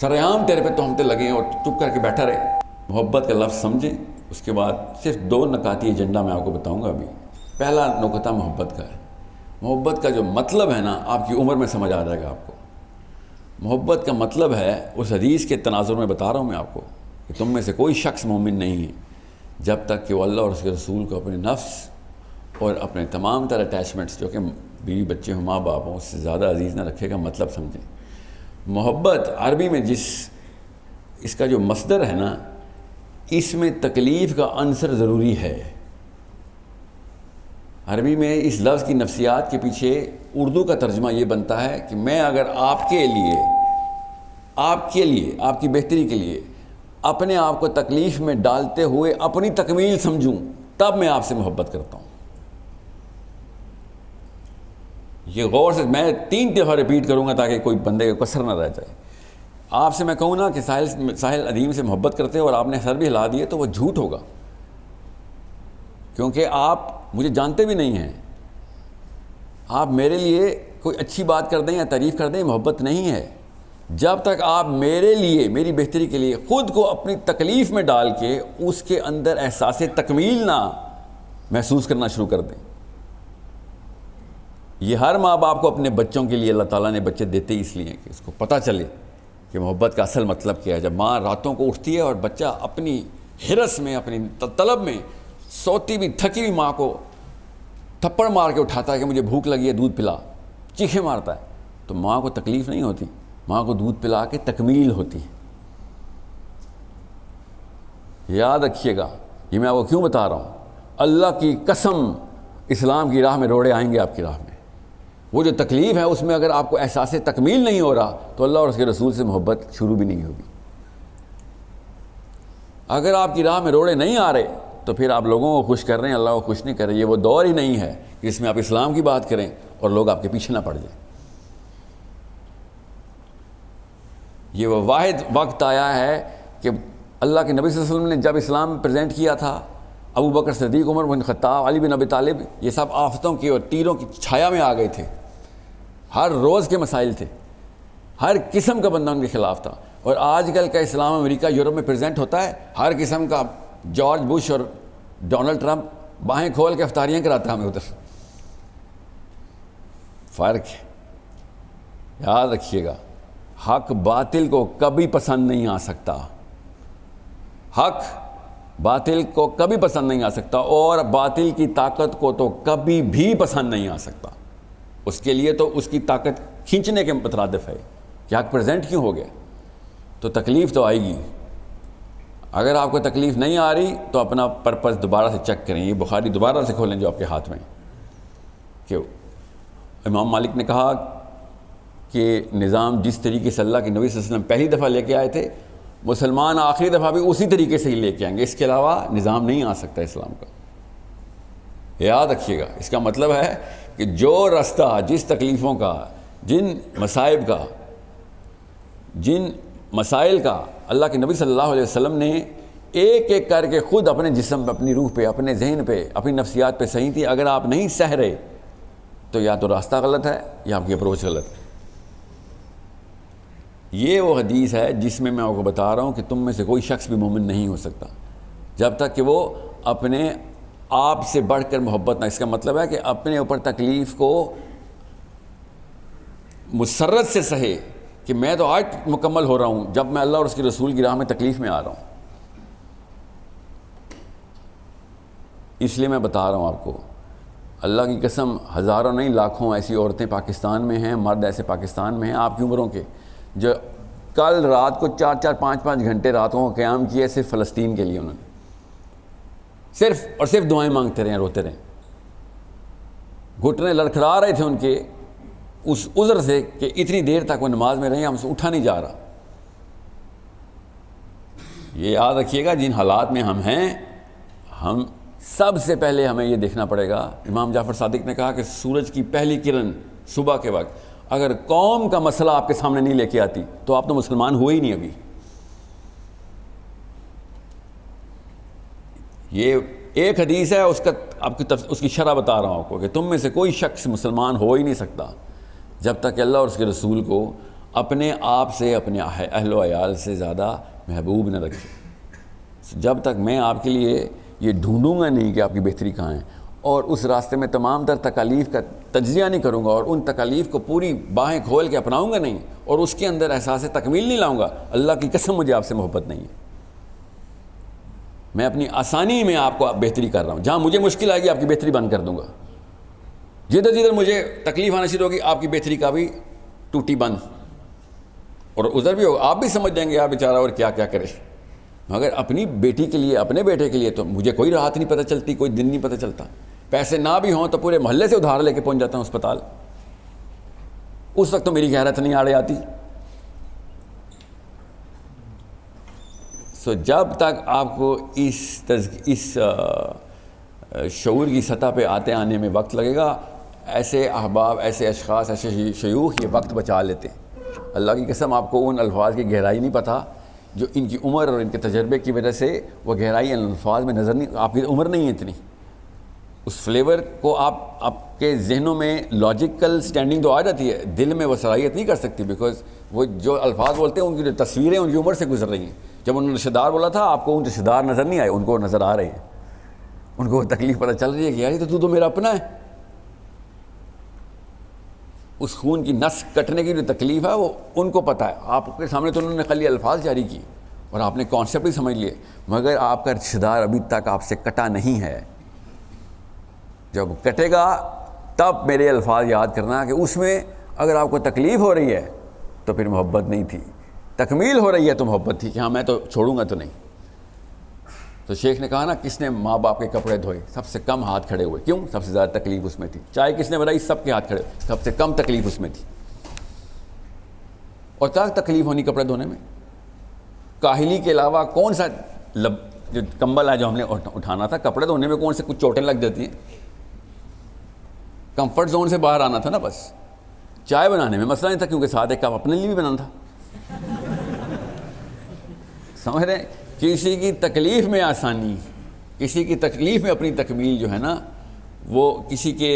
Speaker 2: سرعام تیرے پہ تہمتیں لگے اور چپ کر کے بیٹھا رہے. محبت کا لفظ سمجھیں. اس کے بعد صرف 2 نکاتی ایجنڈا میں آپ کو بتاؤں گا ابھی. پہلا نکتہ محبت کا ہے. محبت کا جو مطلب ہے نا آپ کی عمر میں سمجھ آ جائے گا آپ کو. محبت کا مطلب ہے اس حدیث کے تناظر میں بتا رہا ہوں میں آپ کو کہ تم میں سے کوئی شخص مومن نہیں ہے جب تک کہ وہ اللہ اور اس کے رسول کو اپنے نفس اور اپنے تمام تر اٹیچمنٹس جو کہ بیوی بچے ہوں، ماں باپ ہوں، اس سے زیادہ عزیز نہ رکھے گا. مطلب سمجھیں. محبت عربی میں اس کا جو مصدر ہے نا، اس میں تکلیف کا عنصر ضروری ہے. عربی میں اس لفظ کی نفسیات کے پیچھے اردو کا ترجمہ یہ بنتا ہے کہ میں اگر آپ کے لیے آپ کی بہتری کے لیے اپنے آپ کو تکلیف میں ڈالتے ہوئے اپنی تکمیل سمجھوں تب میں آپ سے محبت کرتا ہوں. یہ غور سے میں 3 دفعہ ریپیٹ کروں گا تاکہ کوئی بندے کو کسر نہ رہ جائے. آپ سے میں کہوں نا کہ ساحل عظیم سے محبت کرتے ہو اور آپ نے سر بھی ہلا دیے تو وہ جھوٹ ہوگا، کیونکہ آپ مجھے جانتے بھی نہیں ہیں. آپ میرے لیے کوئی اچھی بات کر دیں یا تعریف کر دیں، محبت نہیں ہے. جب تک آپ میرے لیے، میری بہتری کے لیے خود کو اپنی تکلیف میں ڈال کے اس کے اندر احساس تکمیل نہ محسوس کرنا شروع کر دیں. یہ ہر ماں باپ کو اپنے بچوں کے لیے اللہ تعالیٰ نے بچے دیتے ہی اس لیے کہ اس کو پتہ چلے کہ محبت کا اصل مطلب کیا ہے. جب ماں راتوں کو اٹھتی ہے اور بچہ اپنی حرص میں، اپنی طلب میں، سوتی بھی تھکی ہوئی ماں کو تھپڑ مار کے اٹھاتا ہے کہ مجھے بھوک لگی ہے دودھ پلا، چیخیں مارتا ہے، تو ماں کو تکلیف نہیں ہوتی، ماں کو دودھ پلا کے تکمیل ہوتی ہے. یاد رکھیے گا. یہ میں آپ کو کیوں بتا رہا ہوں؟ اللہ کی قسم اسلام کی راہ میں روڑے آئیں گے آپ کی راہ میں. وہ جو تکلیف ہے اس میں اگر آپ کو احساس تکمیل نہیں ہو رہا تو اللہ اور اس کے رسول سے محبت شروع بھی نہیں ہوگی. اگر آپ کی راہ میں روڑے نہیں آ رہے تو پھر آپ لوگوں کو خوش کر رہے ہیں، اللہ کو خوش نہیں کر رہے. یہ وہ دور ہی نہیں ہے جس میں آپ اسلام کی بات کریں اور لوگ آپ کے پیچھے نہ پڑ جائیں. یہ وہ واحد وقت آیا ہے کہ اللہ کے نبی صلی اللہ علیہ وسلم نے جب اسلام پریزنٹ کیا تھا، ابو بکر صدیق، عمر بن خطاب، علی بن ابی طالب، یہ سب آفتوں کی اور تیروں کی چھایا میں آ گئے تھے. ہر روز کے مسائل تھے، ہر قسم کا بندہ ان کے خلاف تھا. اور آج کل کا اسلام امریکہ یورپ میں پریزنٹ ہوتا ہے، ہر قسم کا جارج بش اور ڈونلڈ ٹرمپ باہیں کھول کے افطاریاں کراتا ہے ہمیں ادھر. فرق ہے. یاد رکھیے گا، حق باطل کو کبھی پسند نہیں آ سکتا. حق باطل کو کبھی پسند نہیں آ سکتا، اور باطل کی طاقت کو تو کبھی بھی پسند نہیں آ سکتا. اس کے لیے تو اس کی طاقت کھینچنے کے مترادف ہے کہ حق پریزنٹ کیوں ہو گیا. تو تکلیف تو آئے گی. اگر آپ کو تکلیف نہیں آ رہی تو اپنا پرپس دوبارہ سے چیک کریں. یہ بخاری دوبارہ سے کھولیں جو آپ کے ہاتھ میں کہ امام مالک نے کہا کہ نظام جس طریقے سے اللہ کے نبی صلی اللہ علیہ وسلم پہلی دفعہ لے کے آئے تھے، مسلمان آخری دفعہ بھی اسی طریقے سے ہی لے کے آئیں گے. اس کے علاوہ نظام نہیں آ سکتا اسلام کا. یاد رکھیے گا. اس کا مطلب ہے کہ جو رستہ جس تکلیفوں کا، جن مصائب کا، جن مسائل کا اللہ کے نبی صلی اللہ علیہ وسلم نے ایک ایک کر کے خود اپنے جسم پہ، اپنی روح پہ، اپنے ذہن پہ، اپنی نفسیات پہ صحیح تھی. اگر آپ نہیں سہ رہے تو یا تو راستہ غلط ہے یا آپ کی اپروچ غلط ہے. یہ وہ حدیث ہے جس میں آپ کو بتا رہا ہوں کہ تم میں سے کوئی شخص بھی مومن نہیں ہو سکتا جب تک کہ وہ اپنے آپ سے بڑھ کر محبت نہ. اس کا مطلب ہے کہ اپنے اوپر تکلیف کو مسرت سے سہے کہ میں تو آج مکمل ہو رہا ہوں جب میں اللہ اور اس کے رسول کی راہ میں تکلیف میں آ رہا ہوں. اس لیے میں بتا رہا ہوں آپ کو، اللہ کی قسم، ہزاروں نہیں لاکھوں ایسی عورتیں پاکستان میں ہیں، مرد ایسے پاکستان میں ہیں آپ کی عمروں کے، جو کل رات کو 4-4 5-5 گھنٹے راتوں کو قیام کیے صرف فلسطین کے لیے. انہوں نے صرف اور صرف دعائیں مانگتے رہے، روتے رہے. گھٹنے لڑکھڑا رہے تھے ان کے اس عذر سے کہ اتنی دیر تک وہ نماز میں رہے، ہم سے اٹھا نہیں جا رہا. یہ یاد رکھیے گا، جن حالات میں ہم ہیں، ہم سب سے پہلے ہمیں یہ دیکھنا پڑے گا. امام جعفر صادق نے کہا کہ سورج کی پہلی کرن صبح کے وقت اگر قوم کا مسئلہ آپ کے سامنے نہیں لے کے آتی تو آپ تو مسلمان ہوئے ہی نہیں ابھی. یہ ایک حدیث ہے، اس کا آپ کی اس کی شرح بتا رہا ہوں آپ کو کہ تم میں سے کوئی شخص مسلمان ہو ہی نہیں سکتا جب تک کہ اللہ اور اس کے رسول کو اپنے آپ سے، اپنے اہل و عیال سے زیادہ محبوب نہ رکھے. جب تک میں آپ کے لیے یہ ڈھونڈوں گا نہیں کہ آپ کی بہتری کہاں ہے، اور اس راستے میں تمام تر تکالیف کا تجزیہ نہیں کروں گا اور ان تکالیف کو پوری باہیں کھول کے اپناؤں گا نہیں، اور اس کے اندر احساس تکمیل نہیں لاؤں گا، اللہ کی قسم مجھے آپ سے محبت نہیں ہے. میں اپنی آسانی میں آپ کو بہتری کر رہا ہوں. جہاں مجھے مشکل آئے گی آپ کی بہتری بند کر دوں گا. جدھر جدھر مجھے تکلیف آنا شروع ہوگی آپ کی بہتری کا بھی ٹوٹی بند، اور ادھر بھی ہوگا. آپ بھی سمجھ جائیں گے آپ بیچارہ اور کیا کیا کرے. مگر اپنی بیٹی کے لیے، اپنے بیٹے کے لیے تو مجھے کوئی راحت نہیں پتہ چلتی، کوئی دن نہیں پتہ چلتا. پیسے نہ بھی ہوں تو پورے محلے سے ادھار لے کے پہنچ جاتا ہوں اسپتال. اس وقت تو میری غیرت نہیں آڑے آتی. جب تک آپ کو اس شعور کی سطح پہ آنے میں وقت لگے گا، ایسے احباب، ایسے اشخاص، ایسے شیوخ یہ وقت بچا لیتے ہیں. اللہ کی قسم آپ کو ان الفاظ کی گہرائی نہیں پتہ جو ان کی عمر اور ان کے تجربے کی وجہ سے وہ گہرائی ان الفاظ میں نظر نہیں. آپ کی عمر نہیں ہے اتنی، اس فلیور کو آپ کے ذہنوں میں لاجیکل سٹینڈنگ تو آ جاتی ہے، دل میں وہ صلاحیت نہیں کر سکتی، بیکاز وہ جو الفاظ بولتے ہیں ان کی جو تصویریں ان کی عمر سے گزر رہی ہیں. جب انہوں نے رشتہ دار بولا تھا آپ کو ان رشتہ دار نظر نہیں آئے، ان کو نظر آ رہے ہیں. ان کو تکلیف پتہ چل رہی ہے کہ یار تو تو میرا اپنا ہے. اس خون کی نس کٹنے کی جو تکلیف ہے وہ ان کو پتہ ہے. آپ کے سامنے تو انہوں نے خالی الفاظ جاری کی اور آپ نے کانسیپٹ ہی سمجھ لیے، مگر آپ کا رشتہ دار ابھی تک آپ سے کٹا نہیں ہے. جب کٹے گا تب میرے الفاظ یاد کرنا کہ اس میں اگر آپ کو تکلیف ہو رہی ہے تو پھر محبت نہیں تھی، تکمیل ہو رہی ہے تو محبت تھی کہ ہاں میں تو چھوڑوں گا تو نہیں. تو شیخ نے کہا نا، کس نے ماں باپ کے کپڑے دھوئے؟ سب سے کم ہاتھ کھڑے ہوئے. کیوں؟ سب سے زیادہ تکلیف اس میں تھی. چائے کس نے بنائی؟ سب کے ہاتھ کھڑے ہوئے، سب سے کم تکلیف اس میں تھی. اور کیا تکلیف ہونی کپڑے دھونے میں؟ کاہلی کے علاوہ کون سا جو کمبل ہے جو ہم نے اٹھانا تھا، کپڑے دھونے میں کون سے کچھ چوٹیں لگ جاتی ہیں؟ کمفرٹ زون سے باہر آنا تھا نا بس. چائے بنانے میں مسئلہ نہیں تھا کیونکہ ساتھ ایک کپ اپنے لیے بھی بنانا تھا. سمجھ رہے ہیں؟ کسی کی تکلیف میں آسانی، کسی کی تکلیف میں اپنی تکمیل جو ہے نا، وہ کسی کے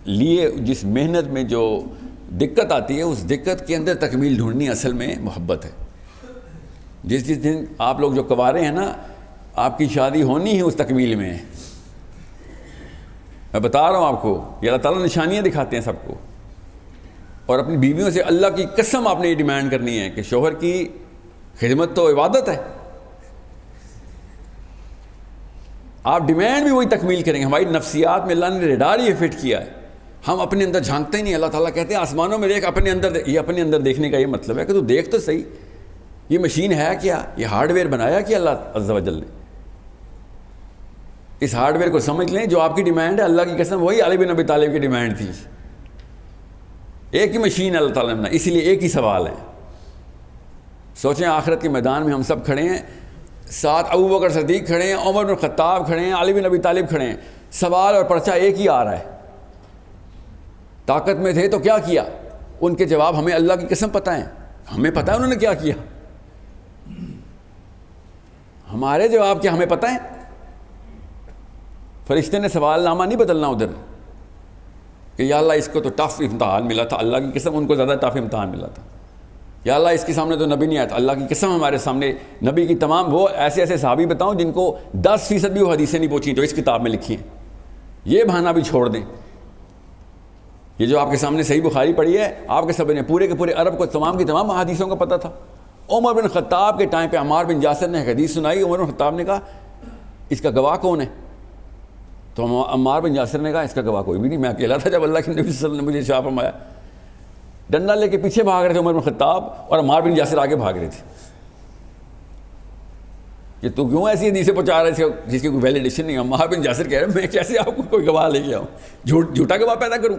Speaker 2: لیے جس محنت میں جو دقت آتی ہے، اس دقت کے اندر تکمیل ڈھونڈنی اصل میں محبت ہے۔ جس دن آپ لوگ جو کنوارے ہیں نا، آپ کی شادی ہونی ہے اس تکمیل میں۔ میں بتا رہا ہوں آپ کو، یہ اللہ تعالیٰ نشانیاں دکھاتے ہیں سب کو۔ اور اپنی بیویوں سے اللہ کی قسم آپ نے یہ ڈیمانڈ کرنی ہے کہ شوہر کی خدمت تو عبادت ہے، آپ ڈیمانڈ بھی وہی تکمیل کریں گے۔ ہماری نفسیات میں اللہ نے ریڈار یہ فٹ کیا ہے، ہم اپنے اندر جھانکتے ہی نہیں۔ اللہ تعالیٰ کہتے ہیں آسمانوں میں دیکھ، اپنے اندر دیکھ۔ یہ اپنے اندر دیکھنے کا یہ مطلب ہے کہ تو دیکھ تو صحیح، یہ مشین ہے کیا، یہ ہارڈ ویئر بنایا کیا اللہ عز و جل نے۔ اس ہارڈ ویئر کو سمجھ لیں، جو آپ کی ڈیمانڈ ہے اللہ کی قسم وہی علی بن ابی طالب کی ڈیمانڈ تھی۔ ایک ہی مشین اللہ تعالیٰ نے، اسی لیے ایک ہی سوال ہے۔ سوچیں آخرت کے میدان میں ہم سب کھڑے ہیں، ساتھ ابو بکر صدیق کھڑے ہیں، عمر بن خطاب کھڑے ہیں، علی بن ابی طالب کھڑے ہیں، سوال اور پرچہ ایک ہی آ رہا ہے۔ طاقت میں تھے تو کیا کیا؟ ان کے جواب ہمیں اللہ کی قسم پتہ ہیں، ہمیں پتہ ہے انہوں نے کیا کیا۔ ہمارے جواب کیا ہمیں پتہ ہے؟ فرشتے نے سوال نامہ نہیں بدلنا ادھر کہ یا اللہ اس کو تو ٹف امتحان ملا تھا، اللہ کی قسم ان کو زیادہ ٹف امتحان ملا تھا۔ یا اللہ اس کے سامنے تو نبی نہیں آیا تھا، اللہ کی قسم ہمارے سامنے نبی کی تمام وہ ایسے ایسے صحابی بتاؤں جن کو 10% بھی وہ حدیثیں نہیں پہنچی جو اس کتاب میں لکھی ہیں۔ یہ بہانہ بھی چھوڑ دیں۔ یہ جو آپ کے سامنے صحیح بخاری پڑھی ہے، آپ کے سب نے پورے کے پورے عرب کو تمام کی تمام حدیثوں کا پتہ تھا۔ عمر بن خطاب کے ٹائم پہ عمار بن یاسر نے حدیث سنائی، عمر بن خطاب نے کہا اس کا گواہ کون ہے؟ تو عمار بن یاسر نے کہا اس کا گواہ کوئی بھی نہیں، میں اکیلا تھا جب اللہ کے نبی صلی اللہ علیہ وسلم نے مجھے ارشاد فرمایا۔ ڈنڈا لے کے پیچھے بھاگ رہے تھے عمر بن خطاب اور عمار بن یاسر آگے بھاگ رہے تھے کہ تو کیوں ایسی حدیثیں پہنچا رہے تھے جس کی کوئی ویلیڈیشن نہیں۔ عمار بن یاسر کہہ رہے میں کیسے آپ کو کوئی گواہ لے کے آؤں، جھوٹا گواہ پیدا کروں؟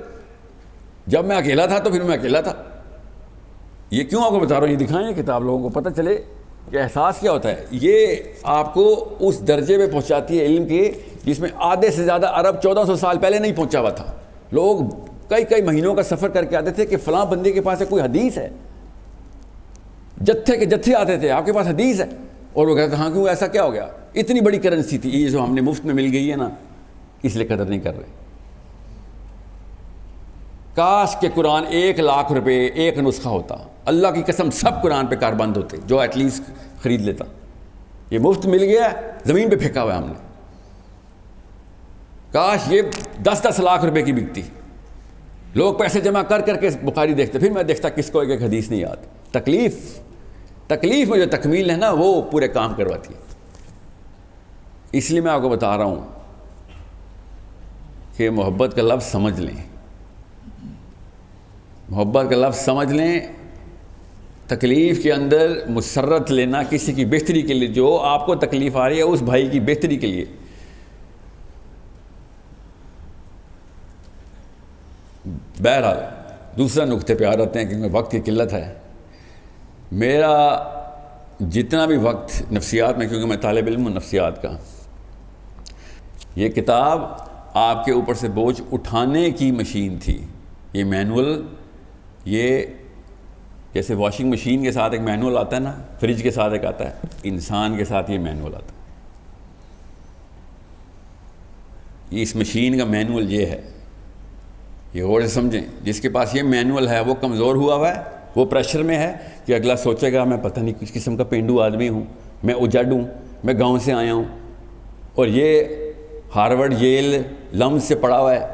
Speaker 2: جب میں اکیلا تھا تو پھر میں اکیلا تھا۔ یہ کیوں آپ کو بتا رہا ہوں، یہ دکھائیں کتاب، لوگوں کو پتہ چلے کہ احساس کیا ہوتا ہے۔ یہ آپ کو اس درجے پہ پہنچاتی ہے علم کے جس میں آدھے سے زیادہ عرب 1400 سال پہلے نہیں پہنچا ہوا تھا۔ لوگ کئی مہینوں کا سفر کر کے آتے تھے کہ فلاں بندے کے پاس کوئی حدیث ہے، جتھے کے جتھے آتے تھے آپ کے پاس حدیث ہے، اور وہ کہتے تھے ہاں کیوں ایسا کیا ہو گیا؟ اتنی بڑی کرنسی تھی یہ جو ہم نے مفت میں مل گئی ہے نا، اس لیے قدر نہیں کر رہے۔ کاش کہ قرآن 1,00,000 روپے ایک نسخہ ہوتا، اللہ کی قسم سب قرآن پہ کاربند ہوتے، جو ایٹ لیسٹ خرید لیتا۔ یہ مفت مل گیا، زمین پہ پھینکا ہوا ہے ہم نے۔ کاش یہ 10-10 لاکھ روپے کی بکتی، لوگ پیسے جمع کر کے بخاری دیکھتے، پھر میں دیکھتا کس کو ایک حدیث نہیں یاد۔ تکلیف میں جو تکمیل ہے نا وہ پورے کام کرواتی ہے۔ اس لیے میں آپ کو بتا رہا ہوں کہ محبت کا لفظ سمجھ لیں، محبت کا لفظ سمجھ لیں۔ تکلیف کے اندر مسرت لینا کسی کی بہتری کے لیے، جو آپ کو تکلیف آ رہی ہے اس بھائی کی بہتری کے لیے۔ بہرحال دوسرا نقطے پہ آ جاتے ہیں کیونکہ وقت کی قلت ہے۔ میرا جتنا بھی وقت نفسیات میں، کیونکہ میں طالب علم ہوں نفسیات کا، یہ کتاب آپ کے اوپر سے بوجھ اٹھانے کی مشین تھی۔ یہ مینول، یہ جیسے واشنگ مشین کے ساتھ ایک مینول آتا ہے نا، فریج کے ساتھ ایک آتا ہے، انسان کے ساتھ یہ مینول آتا ہے۔ یہ اس مشین کا مینول یہ ہے، یہ غور سے سمجھیں۔ جس کے پاس یہ مینول ہے وہ کمزور ہوا ہے، وہ پریشر میں ہے کہ اگلا سوچے گا میں پتہ نہیں کس قسم کا پینڈو آدمی ہوں، میں اجڑ ہوں، میں گاؤں سے آیا ہوں، اور یہ ہارورڈ ییل لمز سے پڑھا ہوا ہے،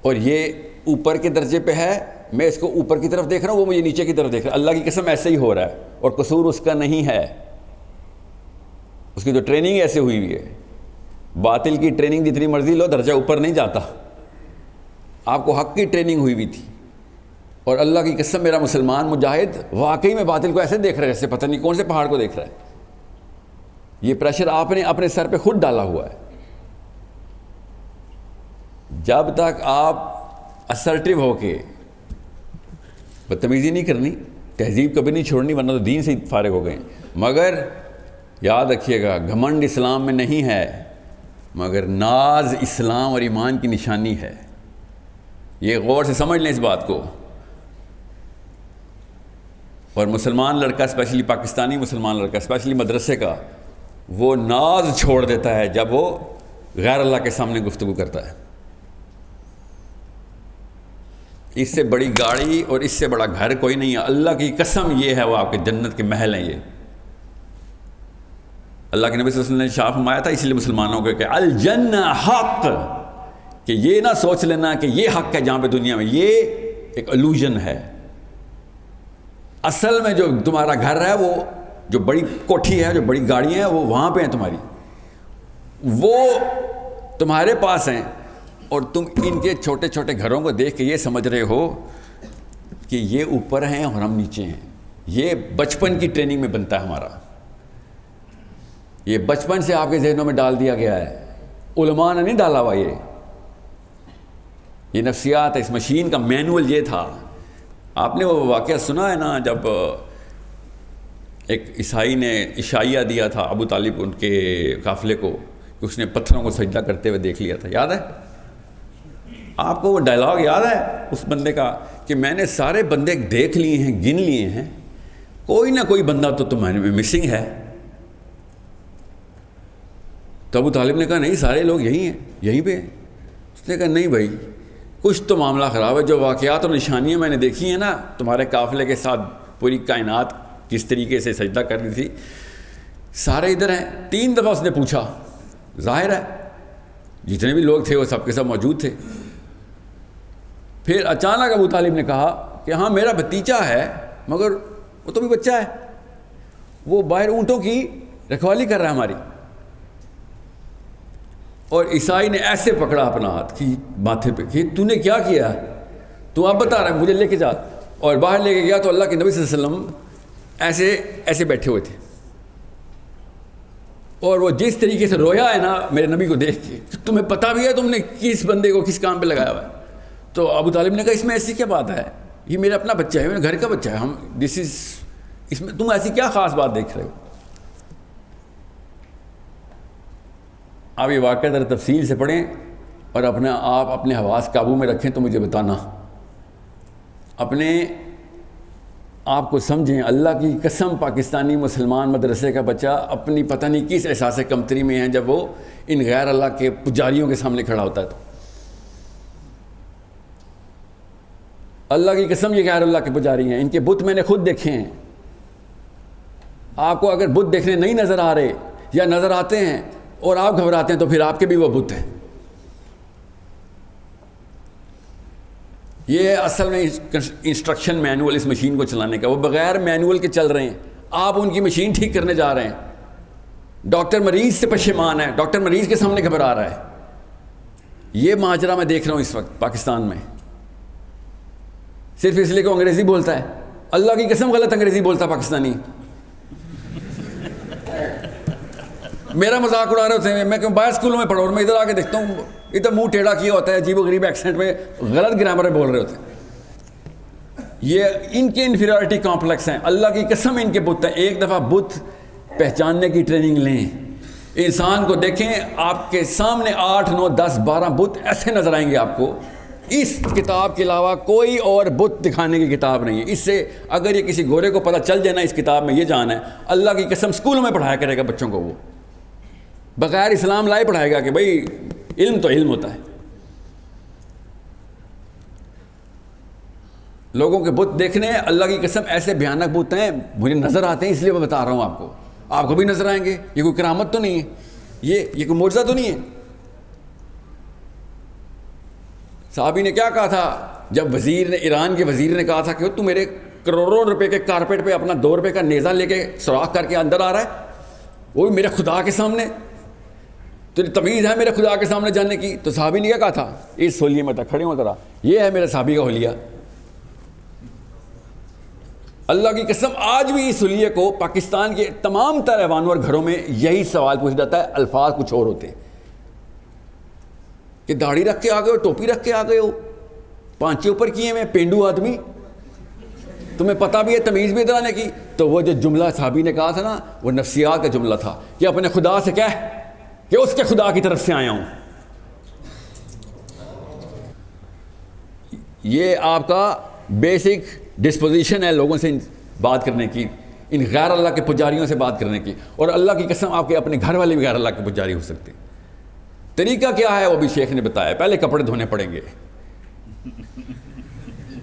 Speaker 2: اور یہ اوپر کے درجے پہ ہے، میں اس کو اوپر کی طرف دیکھ رہا ہوں، وہ مجھے نیچے کی طرف دیکھ رہا ہے۔ اللہ کی قسم ایسے ہی ہو رہا ہے، اور قصور اس کا نہیں ہے، اس کی تو ٹریننگ ایسے ہوئی ہوئی ہے۔ باطل کی ٹریننگ جتنی مرضی لو، درجہ اوپر نہیں جاتا۔ آپ کو حق کی ٹریننگ ہوئی ہوئی تھی، اور اللہ کی قسم میرا مسلمان مجاہد واقعی میں باطل کو ایسے دیکھ رہا ہے جیسے پتہ نہیں کون سے پہاڑ کو دیکھ رہا ہے۔ یہ پریشر آپ نے اپنے سر پہ خود ڈالا ہوا ہے۔ جب تک آپ اسرٹیو ہو کے، بدتمیزی نہیں کرنی، تہذیب کبھی نہیں چھوڑنی ورنہ تو دین سے فارغ ہو گئے، مگر یاد رکھیے گا گھمنڈ اسلام میں نہیں ہے، مگر ناز اسلام اور ایمان کی نشانی ہے۔ یہ غور سے سمجھ لیں اس بات کو۔ اور مسلمان لڑکا اسپیشلی پاکستانی مسلمان لڑکا اسپیشلی مدرسے کا وہ ناز چھوڑ دیتا ہے جب وہ غیر اللہ کے سامنے گفتگو کرتا ہے. اس سے بڑی گاڑی اور اس سے بڑا گھر کوئی نہیں ہے. اللہ کی قسم یہ ہے وہ آپ کے جنت کے محل ہیں. یہ اللہ کے نبی صلی اللہ علیہ وسلم نے شاہ فرمایا تھا اس لیے مسلمانوں کو کہ الجنہ حق، کہ یہ نہ سوچ لینا کہ یہ حق ہے جہاں پہ دنیا میں، یہ ایک الوژن ہے. اصل میں جو تمہارا گھر ہے، وہ جو بڑی کوٹھی ہے، جو بڑی گاڑیاں ہیں، وہ وہاں پہ ہیں تمہاری، وہ تمہارے پاس ہیں. اور تم ان کے چھوٹے چھوٹے گھروں کو دیکھ کے یہ سمجھ رہے ہو کہ یہ اوپر ہیں اور ہم نیچے ہیں. یہ بچپن کی ٹریننگ میں بنتا ہے ہمارا. یہ بچپن سے آپ کے ذہنوں میں ڈال دیا گیا ہے. علماء نے نہیں ڈالا ہوا. یہ نفسیات ہے. اس مشین کا مینول یہ تھا. آپ نے وہ واقعہ سنا ہے نا، جب ایک عیسائی نے عشائیہ دیا تھا ابو طالب ان کے قافلے کو، کہ اس نے پتھروں کو سجدہ کرتے ہوئے دیکھ لیا تھا. یاد ہے آپ کو وہ ڈائلاگ؟ یاد ہے اس بندے کا کہ میں نے سارے بندے دیکھ لیے ہیں، گن لیے ہیں، کوئی نہ کوئی بندہ تو تمہارے میں مسنگ ہے. تو ابو طالب نے کہا نہیں، سارے لوگ یہی ہیں، یہیں پہ ہیں. اس نے کہا نہیں بھائی، کچھ تو معاملہ خراب ہے. جو واقعات اور نشانیاں میں نے دیکھی ہیں نا تمہارے قافلے کے ساتھ، پوری کائنات کس طریقے سے سجدہ کر رہی تھی، سارے ادھر ہیں. 3 دفعہ اس نے پوچھا. ظاہر ہے جتنے بھی لوگ تھے وہ سب کے سب موجود تھے. پھر اچانک ابو طالب نے کہا کہ ہاں میرا بھتیجا ہے، مگر وہ تو بھی بچہ ہے، وہ باہر اونٹوں کی رکھوالی کر رہا ہے ہماری. اور عیسائی نے ایسے پکڑا اپنا ہاتھ کی ماتھے پہ کہ تو نے کیا کیا، تو اب بتا رہا ہے، مجھے لے کے جا. اور باہر لے کے گیا تو اللہ کے نبی صلی اللہ علیہ وسلم ایسے بیٹھے ہوئے تھے. اور وہ جس طریقے سے رویا ہے نا میرے نبی کو دیکھ کے، تمہیں پتہ بھی ہے تم نے کس بندے کو کس کام پہ لگایا ہوا ہے. تو ابو طالب نے کہا اس میں ایسی کیا بات ہے، یہ میرا اپنا بچہ ہے، میرے گھر کا بچہ ہے، اس میں تم ایسی کیا خاص بات دیکھ رہے ہو. آپ یہ واقعہ ذرا تفصیل سے پڑھیں اور آپ اپنے حواس قابو میں رکھیں تو مجھے بتانا. اپنے آپ کو سمجھیں. اللہ کی قسم پاکستانی مسلمان مدرسے کا بچہ اپنی پتہ نہیں کس احساس کمتری میں ہے جب وہ ان غیر اللہ کے پجاریوں کے سامنے کھڑا ہوتا ہے. تو اللہ کی قسم یہ غیر اللہ کے پجاری ہیں. ان کے بت میں نے خود دیکھے ہیں. آپ کو اگر بت دیکھنے نہیں نظر آ رہے یا نظر آتے ہیں اور آپ گھبراتے ہیں تو پھر آپ کے بھی وہ بت ہیں. یہ اصل میں انسٹرکشن مینول اس مشین کو چلانے کا. وہ بغیر مینول کے چل رہے ہیں. آپ ان کی مشین ٹھیک کرنے جا رہے ہیں. ڈاکٹر مریض سے پشیمان ہے، ڈاکٹر مریض کے سامنے گھبرا رہا ہے. یہ ماجرا میں دیکھ رہا ہوں اس وقت پاکستان میں، صرف اس لیے کہ وہ انگریزی بولتا ہے. اللہ کی قسم غلط انگریزی بولتا پاکستانی. میرا مذاق اڑا رہے ہوتے ہیں. میں باہر اسکولوں میں پڑھا اور میں ادھر آ کے دیکھتا ہوں ادھر منہ ٹیڑھا کیا ہوتا ہے، عجیب و غریب ایکسینٹ میں غلط گرامر بول رہے ہوتے ہیں. یہ ان کے انفیریورٹی کمپلیکس ہیں. اللہ کی قسم ان کے بت ہیں. ایک دفعہ بت پہچاننے کی ٹریننگ لیں. انسان کو دیکھیں، آپ کے سامنے 8 9 10 12 بت ایسے نظر آئیں گے آپ کو. اس کتاب کے علاوہ کوئی اور بت دکھانے کی کتاب نہیں ہے. اس سے اگر یہ کسی گورے کو پتہ چل جائے نا اس کتاب میں یہ جان ہے، اللہ کی قسم اسکولوں میں پڑھایا کرے گا بچوں کو. وہ بغیر اسلام لائے پڑھائے گا کہ بھائی علم تو علم ہوتا ہے. لوگوں کے بت دیکھنے اللہ کی قسم ایسے بھیانک بت ہیں، مجھے نظر آتے ہیں اس لیے میں بتا رہا ہوں آپ کو. آپ کو بھی نظر آئیں گے. یہ کوئی کرامت تو نہیں ہے، یہ کوئی معجزہ تو نہیں ہے. صحابی نے کیا کہا تھا جب وزیر نے، ایران کے وزیر نے کہا تھا کہ تو میرے کروڑوں روپے کے کارپیٹ پہ اپنا 2 روپے کا نیزہ لے کے سوراخ کر کے اندر آ رہا ہے، وہ بھی میرے خدا کے سامنے، تیری تمیز ہے میرے خدا کے سامنے جانے کی. تو صحابی نے کیا کہا تھا، اس حلیے میں کھڑے ہوں ذرا، یہ ہے میرے صحابی کا حلیہ. اللہ کی قسم آج بھی اس حلیے کو پاکستان کے تمام تر ایوانوں اور گھروں میں یہی سوال پوچھ جاتا ہے. الفاظ کچھ اور ہوتے کہ داڑھی رکھ کے آ گئے ہو، ٹوپی رکھ کے آ گئے ہو، پانچے اوپر کیے میں، پینڈو آدمی، تمہیں پتہ بھی ہے تمیز بھی ادھر آنے کی. تو وہ جو جملہ صحابی نے کہا تھا نا وہ نفسیات کا جملہ تھا کہ اپنے خدا سے کہہ کہ اس کے خدا کی طرف سے آیا ہوں. یہ آپ کا بیسک ڈسپوزیشن ہے لوگوں سے بات کرنے کی، ان غیر اللہ کے پجاریوں سے بات کرنے کی. اور اللہ کی قسم آپ کے اپنے گھر والے بھی غیر اللہ کے پجاری ہو سکتے ہیں. طریقہ کیا ہے وہ بھی شیخ نے بتایا. پہلے کپڑے دھونے پڑیں گے،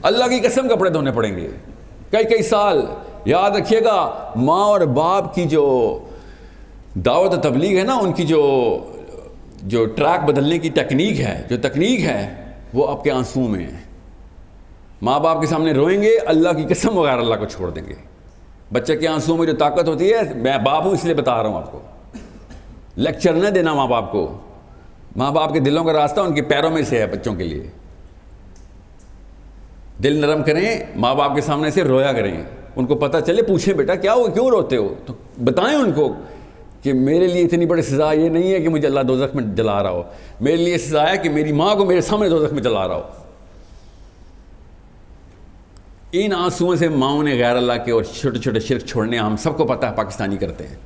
Speaker 2: اللہ کی قسم کپڑے دھونے پڑیں گے کئی سال. یاد رکھیے گا، ماں اور باپ کی جو دعوت و تبلیغ ہے نا، ان کی جو ٹریک بدلنے کی ٹیکنیک ہے، جو تکنیک ہے، وہ آپ کے آنسوؤں میں ہے. ماں باپ کے سامنے روئیں گے، اللہ کی قسم وغیرہ اللہ کو چھوڑ دیں گے. بچے کے آنسوؤں میں جو طاقت ہوتی ہے، میں باپ ہوں اس لیے بتا رہا ہوں آپ کو، لیکچر نہ دینا ماں باپ کو. ماں باپ کے دلوں کا راستہ ان کے پیروں میں سے ہے. بچوں کے لیے دل نرم کریں، ماں باپ کے سامنے سے رویا کریں، ان کو پتہ چلے، پوچھیں بیٹا کیا ہو، کیوں روتے ہو، تو بتائیں ان کو کہ میرے لیے اتنی بڑی سزا یہ نہیں ہے کہ مجھے اللہ دوزخ میں جلا رہا ہو، میرے لیے سزا ہے کہ میری ماں کو میرے سامنے دوزخ میں جلا رہا ہو. ان آنسوؤں سے ماؤں نے غیر اللہ کے اور چھوٹے چھوٹے شرک چھوڑنے ہم سب کو پتہ ہے پاکستانی کرتے ہیں.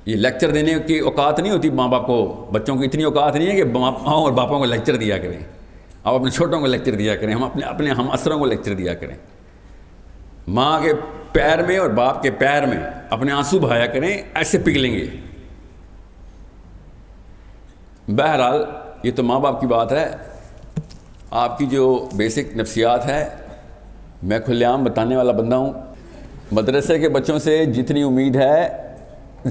Speaker 2: یہ لیکچر دینے کی اوقات نہیں ہوتی ماں باپ کو، بچوں کی اتنی اوقات نہیں ہے کہ ماں اور باپوں کو لیکچر دیا کریں. آپ اپنے چھوٹوں کو لیکچر دیا کریں، ہم اپنے ہم اثروں کو لیکچر دیا کریں. ماں کے پیر میں اور باپ کے پیر میں اپنے آنسو بہایا کریں، ایسے پگھلیں گے. بہرحال یہ تو ماں باپ کی بات ہے. آپ کی جو بیسک نفسیات ہے، میں کھلے عام بتانے والا بندہ ہوں. مدرسے کے بچوں سے جتنی امید ہے،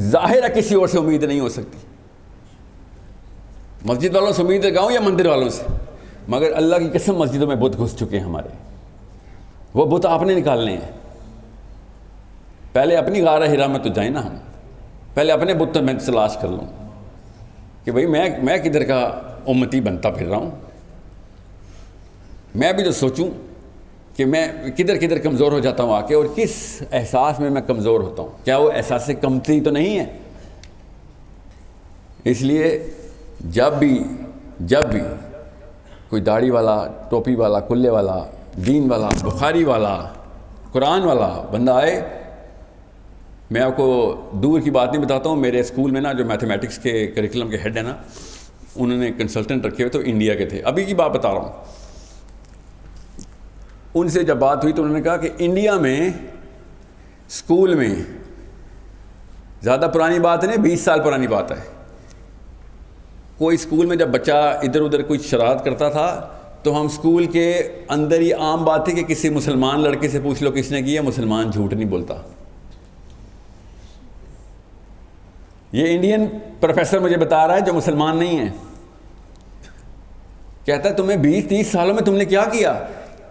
Speaker 2: ظاہر ہے کسی اور سے امید نہیں ہو سکتی. مسجد والوں سے امید لگاؤں یا مندر والوں سے، مگر اللہ کی قسم مسجدوں میں بت گھس چکے ہیں ہمارے. وہ بت آپ نے نکالنے ہیں. پہلے اپنی غار ہرا میں تو جائیں نا، ہم پہلے اپنے بت میں تلاش کر لوں کہ بھئی میں کدھر کا امتی بنتا پھر رہا ہوں. میں بھی تو سوچوں کہ میں کدھر کمزور ہو جاتا ہوں آ کے، اور کس احساس میں کمزور ہوتا ہوں. کیا وہ احساس کمتری تو نہیں ہے؟ اس لیے جب بھی کوئی داڑھی والا، ٹوپی والا، کلے والا، دین والا، بخاری والا، قرآن والا بندہ آئے، میں آپ کو دور کی بات نہیں بتاتا ہوں. میرے اسکول میں نا جو میتھمیٹکس کے کریکولم کے ہیڈ ہیں نا، انہوں نے کنسلٹنٹ رکھے ہوئے تو انڈیا کے تھے. ابھی کی بات بتا رہا ہوں. ان سے جب بات ہوئی تو انہوں نے کہا کہ انڈیا میں اسکول میں، زیادہ پرانی بات نہیں، 20 سال پرانی بات ہے، کوئی اسکول میں جب بچہ ادھر ادھر کوئی شرارت کرتا تھا تو ہم اسکول کے اندر ہی عام بات ہے کہ کسی مسلمان لڑکے سے پوچھ لو کس نے کی ہے، مسلمان جھوٹ نہیں بولتا. یہ انڈین پروفیسر مجھے بتا رہا ہے جو مسلمان نہیں ہے. کہتا ہے تمہیں 20-30 سالوں میں تم نے کیا کیا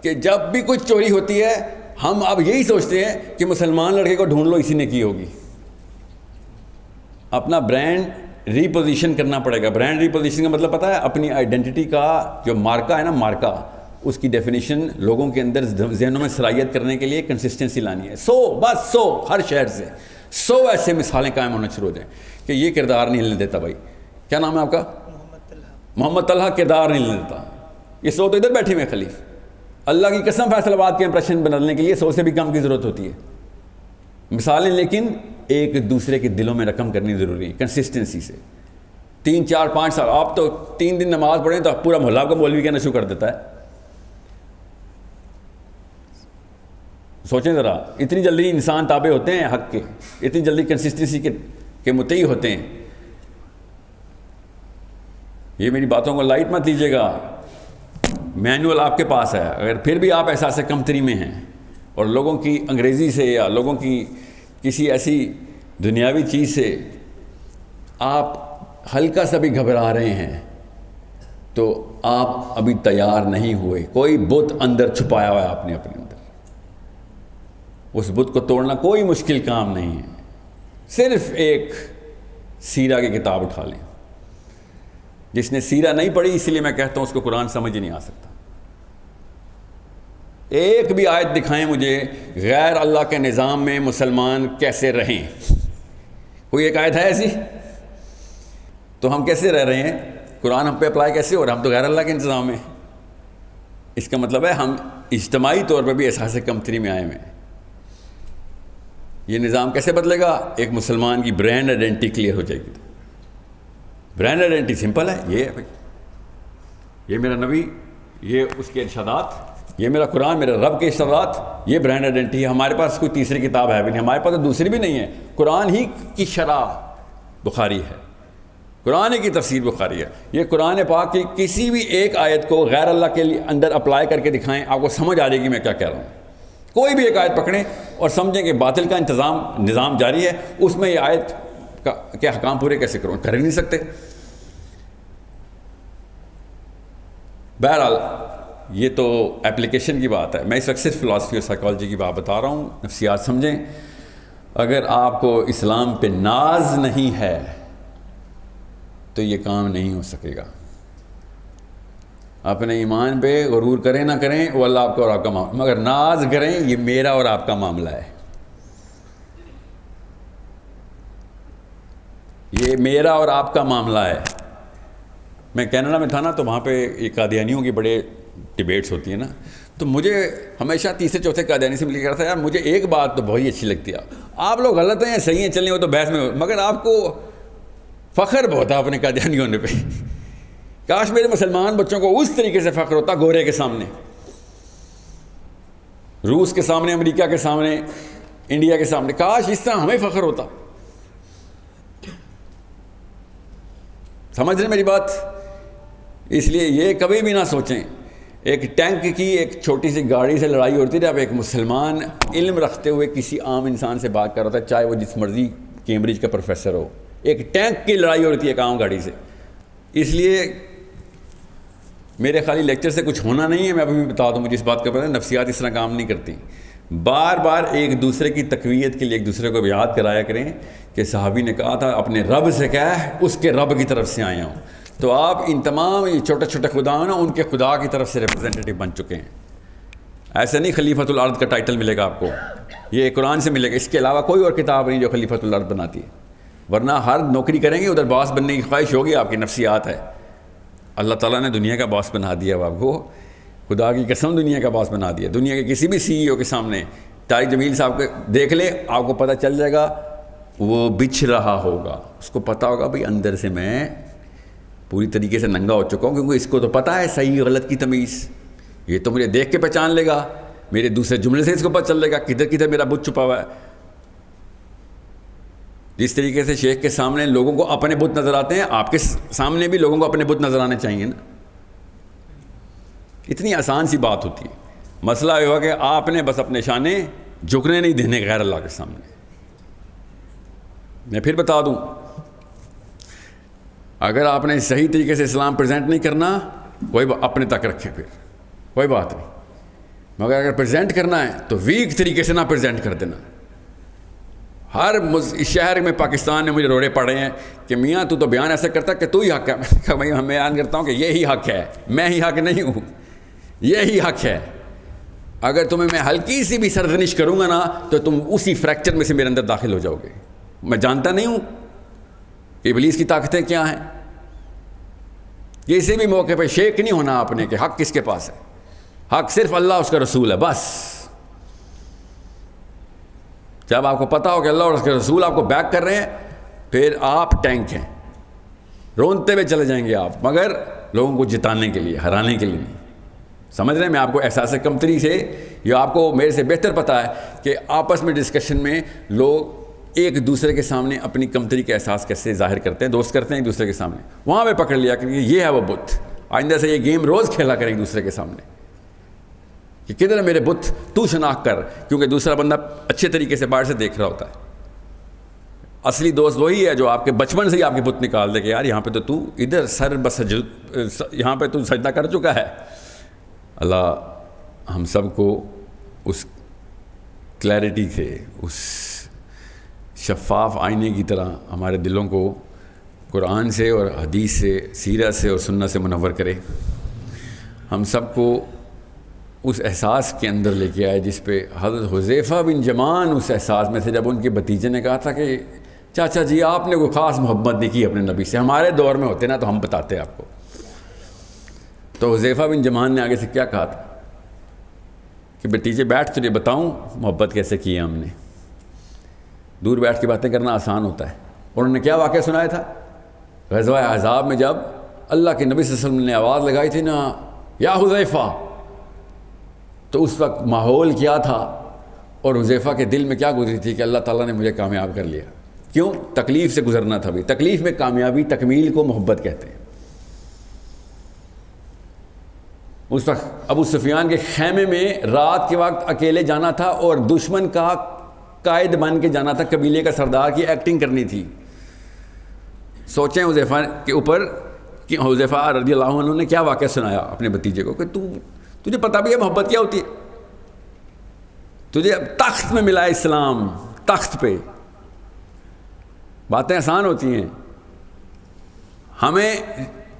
Speaker 2: کہ جب بھی کوئی چوری ہوتی ہے ہم اب یہی سوچتے ہیں کہ مسلمان لڑکے کو ڈھونڈ لو، اسی نے کی ہوگی. اپنا برانڈ ریپوزیشن کرنا پڑے گا. برانڈ ریپوزیشن کا مطلب پتہ ہے؟ اپنی آئیڈینٹی کا جو مارکا ہے نا، مارکا، اس کی ڈیفینیشن لوگوں کے اندر ذہنوں میں صلاحیت کرنے کے لیے کنسسٹنسی لانی ہے. 100 ہر شہر سے 100 ایسے مثالیں قائم ہونا شروع ہو جائیں کہ یہ کردار نہیں ہلنے دیتا. بھائی کیا نام ہے آپ کا؟ محمد طلحہ کردار نہیں ہلنے دیتا. یہ 100 تو ادھر بیٹھے ہوئے خلیف. اللہ کی قسم فیصل آباد کے امپریشن بدلنے کے لیے 100 سے بھی کم کی ضرورت ہوتی ہے. مثالیں لیکن ایک دوسرے کے دلوں میں رقم کرنی ضروری ہے کنسسٹنسی سے. 3 4 5 سال آپ تو 3 دن نماز پڑھیں تو پورا محلہ کو مولوی کہنا شروع کر دیتا ہے. سوچیں ذرا، اتنی جلدی انسان تابع ہوتے ہیں حق کے، اتنی جلدی کنسسٹنسی کے متعی ہوتے ہیں. یہ میری باتوں کو لائٹ مت لیجیے گا، مینول آپ کے پاس ہے. اگر پھر بھی آپ احساس کمتری میں ہیں اور لوگوں کی انگریزی سے یا لوگوں کی کسی ایسی دنیاوی چیز سے آپ ہلکا سا بھی گھبرا رہے ہیں تو آپ ابھی تیار نہیں ہوئے. کوئی بت اندر چھپایا ہوا ہے آپ نے اپنے اندر. اس بت کو توڑنا کوئی مشکل کام نہیں ہے. صرف ایک سیرہ کی کتاب اٹھا لیں. جس نے سیرہ نہیں پڑھی، اس لیے میں کہتا ہوں اس کو قرآن سمجھ ہی نہیں آ سکتا. ایک بھی آیت دکھائیں مجھے غیر اللہ کے نظام میں مسلمان کیسے رہیں. کوئی ایک آیت ہے ایسی؟ تو ہم کیسے رہ رہے ہیں؟ قرآن ہم پہ اپلائی کیسے ہو رہا؟ ہم تو غیر اللہ کے انتظام میں. اس کا مطلب ہے ہم اجتماعی طور پر بھی احساس کمتری میں آئے ہوئے ہیں. یہ نظام کیسے بدلے گا؟ ایک مسلمان کی برانڈ آئیڈینٹی کلیئر ہو جائے گی. برانڈ آئیڈینٹی سمپل ہے، یہ ہے بھائی، یہ میرا نبی، یہ اس کے ارشادات، یہ میرا قرآن، میرے رب کے اشارات، یہ برانڈ آئیڈینٹی ہے. ہمارے پاس کوئی تیسری کتاب ہے بھی نہیں، ہمارے پاس تو دوسری بھی نہیں ہے. قرآن ہی کی شرح بخاری ہے، قرآن کی تفسیر بخاری ہے. یہ قرآن پاک کی کسی بھی ایک آیت کو غیر اللہ کے اندر اپلائی کر کے دکھائیں، آپ کو سمجھ آ جائے گی میں کیا کہہ رہا ہوں. کوئی بھی ایک آیت پکڑیں اور سمجھیں کہ باطل کا نظام جاری ہے، اس میں یہ آیت کے حکام پورے کیسے کروں؟ کر ہی نہیں سکتے. بہرحال یہ تو اپلیکیشن کی بات ہے. میں اس وقت صرف فلاسفی اور سائیکالوجی کی بات بتا رہا ہوں، نفسیات سمجھیں. اگر آپ کو اسلام پہ ناز نہیں ہے تو یہ کام نہیں ہو سکے گا. اپنے ایمان پہ غرور کریں نہ کریں وہ اللہ آپ کا اور آپ کا معاملہ، مگر ناز کریں یہ میرا اور آپ کا معاملہ ہے. یہ میرا اور آپ کا معاملہ ہے. میں کینیڈا میں تھا نا، تو وہاں پہ یہ قادیانیوں کی بڑے ڈیبیٹس ہوتی ہیں نا، تو مجھے ہمیشہ تیسرے چوتھے قادیانی سے مل کے کہا تھا، یار مجھے ایک بات تو بہت ہی اچھی لگتی ہے، آپ لوگ غلط ہیں صحیح ہیں چلیں وہ تو بحث میں، مگر آپ کو فخر بہت ہے اپنے قادیانی ہونے پہ. کاش میرے مسلمان بچوں کو اس طریقے سے فخر ہوتا، گورے کے سامنے، روس کے سامنے، امریکہ کے سامنے، انڈیا کے سامنے، کاش اس طرح ہمیں فخر ہوتا. سمجھ رہے میری بات؟ اس لیے یہ کبھی بھی نہ سوچیں ایک ٹینک کی ایک چھوٹی سی گاڑی سے لڑائی ہوتی ہے. اب ایک مسلمان علم رکھتے ہوئے کسی عام انسان سے بات کر رہا ہے، چاہے وہ جس مرضی کیمبرج کا پروفیسر ہو، ایک ٹینک کی لڑائی ہوتی ہے ایک عام گاڑی سے. اس لیے میرے خالی لیکچر سے کچھ ہونا نہیں ہے. میں ابھی بھی بتا دوں، مجھے اس بات کا پتہ ہے نفسیات اس طرح کام نہیں کرتی. بار بار ایک دوسرے کی تقویت کے لیے ایک دوسرے کو یاد کرایا کریں کہ صحابی نے کہا تھا اپنے رب سے کہہ اس کے رب کی طرف سے آیا ہوں. تو آپ ان تمام یہ چھوٹے چھوٹے خدا ہیں نا، ان کے خدا کی طرف سے ریپرزینٹیٹو بن چکے ہیں. ایسے نہیں خلیفۃ الارض کا ٹائٹل ملے گا آپ کو، یہ قرآن سے ملے گا. اس کے علاوہ کوئی اور کتاب نہیں جو خلیفۃ الارض بناتی ہے. ورنہ ہر نوکری کریں گے ادھر باس بننے کی خواہش ہوگی، آپ کی نفسیات ہے. اللہ تعالیٰ نے دنیا کا باس بنا دیا اب آپ کو، خدا کی قسم دنیا کا باس بنا دیا. دنیا کے کسی بھی سی ای او کے سامنے طارق جمیل صاحب کو دیکھ لیں، آپ کو پتہ چل جائے گا وہ بچھ رہا ہوگا. اس کو پتہ ہوگا بھئی اندر سے میں پوری طریقے سے ننگا ہو چکا ہوں، کیونکہ اس کو تو پتہ ہے صحیح غلط کی تمیز. یہ تو مجھے دیکھ کے پہچان لے گا، میرے دوسرے جملے سے اس کو پتہ چل لے گا کدھر کدھر میرا بت چھپا ہوا ہے. جس طریقے سے شیخ کے سامنے لوگوں کو اپنے بت نظر آتے ہیں، آپ کے سامنے بھی لوگوں کو اپنے بت نظر آنے چاہیے نا. اتنی آسان سی بات ہوتی ہے. مسئلہ یہ ہوا کہ آپ نے بس اپنے شانے جھکنے نہیں دینے غیر اللہ کے سامنے. میں پھر بتا دوں، اگر آپ نے صحیح طریقے سے اسلام پریزنٹ نہیں کرنا، کوئی اپنے تک رکھیں، پھر کوئی بات نہیں. مگر اگر پریزنٹ کرنا ہے تو ویک طریقے سے نہ پریزنٹ کر دینا. ہر شہر میں پاکستان نے مجھے روڑے پڑے ہیں کہ میاں تو بیان ایسا کرتا کہ تو ہی حق ہے. میں بیان کرتا ہوں کہ یہی حق ہے، میں ہی حق نہیں ہوں، یہی حق ہے. اگر تمہیں میں ہلکی سی بھی سرزنش کروں گا نا تو تم اسی فریکچر میں سے میرے اندر داخل ہو جاؤ گے. میں جانتا نہیں ہوں ابلیس کی طاقتیں کیا ہیں. کسی بھی موقع پہ شیک نہیں ہونا آپ نے کہ حق کس کے پاس ہے. حق صرف اللہ اس کا رسول ہے بس. جب آپ کو پتہ ہو کہ اللہ اور اس کے رسول آپ کو بیک کر رہے ہیں، پھر آپ ٹینک ہیں، رونتے ہوئے چلے جائیں گے آپ، مگر لوگوں کو جتانے کے لیے، ہرانے کے لیے نہیں. سمجھ رہے ہیں؟ میں آپ کو احساس کمتری سے، یا آپ کو میرے سے بہتر پتہ ہے کہ آپس میں ڈسکشن میں لوگ ایک دوسرے کے سامنے اپنی کمتری کا احساس کیسے ظاہر کرتے ہیں، دوست کرتے ہیں ایک دوسرے کے سامنے. وہاں پہ پکڑ لیا کہ یہ ہے وہ بت. آئندہ سے یہ گیم روز کھیلا کریں ایک دوسرے کے سامنے کہ کدھر ہے میرے بت، تو شناخت کر. کیونکہ دوسرا بندہ اچھے طریقے سے باہر سے دیکھ رہا ہوتا ہے. اصلی دوست وہی ہے جو آپ کے بچپن سے ہی آپ کے بت نکال دے کہ یار یہاں پہ تو ادھر سر یہاں پہ تو سجدہ کر چکا ہے. اللہ ہم سب کو اس کلیئرٹی سے، اس شفاف آئینے کی طرح ہمارے دلوں کو قرآن سے اور حدیث سے، سیرت سے اور سنت سے منور کرے. ہم سب کو اس احساس کے اندر لے کے آئے جس پہ حضرت حذیفہ بن یمان اس احساس میں سے، جب ان کے بھتیجے نے کہا تھا کہ چاچا جی آپ نے کوئی خاص محبت نہیں کی اپنے نبی سے، ہمارے دور میں ہوتے نا تو ہم بتاتے آپ کو. تو حذیفہ بن یمان نے آگے سے کیا کہا تھا کہ بھتیجے بیٹھ تجھے بتاؤں محبت کیسے کی ہے ہم نے. دور بیٹھ کے باتیں کرنا آسان ہوتا ہے. اور انہوں نے کیا واقعہ سنایا تھا؟ غزوہ احزاب میں جب اللہ کے نبی صلی اللہ علیہ وسلم نے آواز لگائی تھی نا، یا حذیفہ، تو اس وقت ماحول کیا تھا اور حذیفہ کے دل میں کیا گزری تھی کہ اللہ تعالیٰ نے مجھے کامیاب کر لیا. کیوں؟ تکلیف سے گزرنا تھا بھی. تکلیف میں کامیابی، تکمیل کو محبت کہتے ہیں. اس وقت ابو سفیان کے خیمے میں رات کے وقت اکیلے جانا تھا اور دشمن کا قائد بن کے جانا تھا، قبیلے کا سردار کی ایکٹنگ کرنی تھی. سوچیں حذیفہ کے اوپر کہ حذیفہ رضی اللہ عنہ نے کیا واقعہ سنایا اپنے بھتیجے کو کہ تجھے پتہ بھی ہے محبت کیا ہوتی ہے. تجھے تخت میں ملا ہے اسلام، تخت پہ. باتیں آسان ہوتی ہیں. ہمیں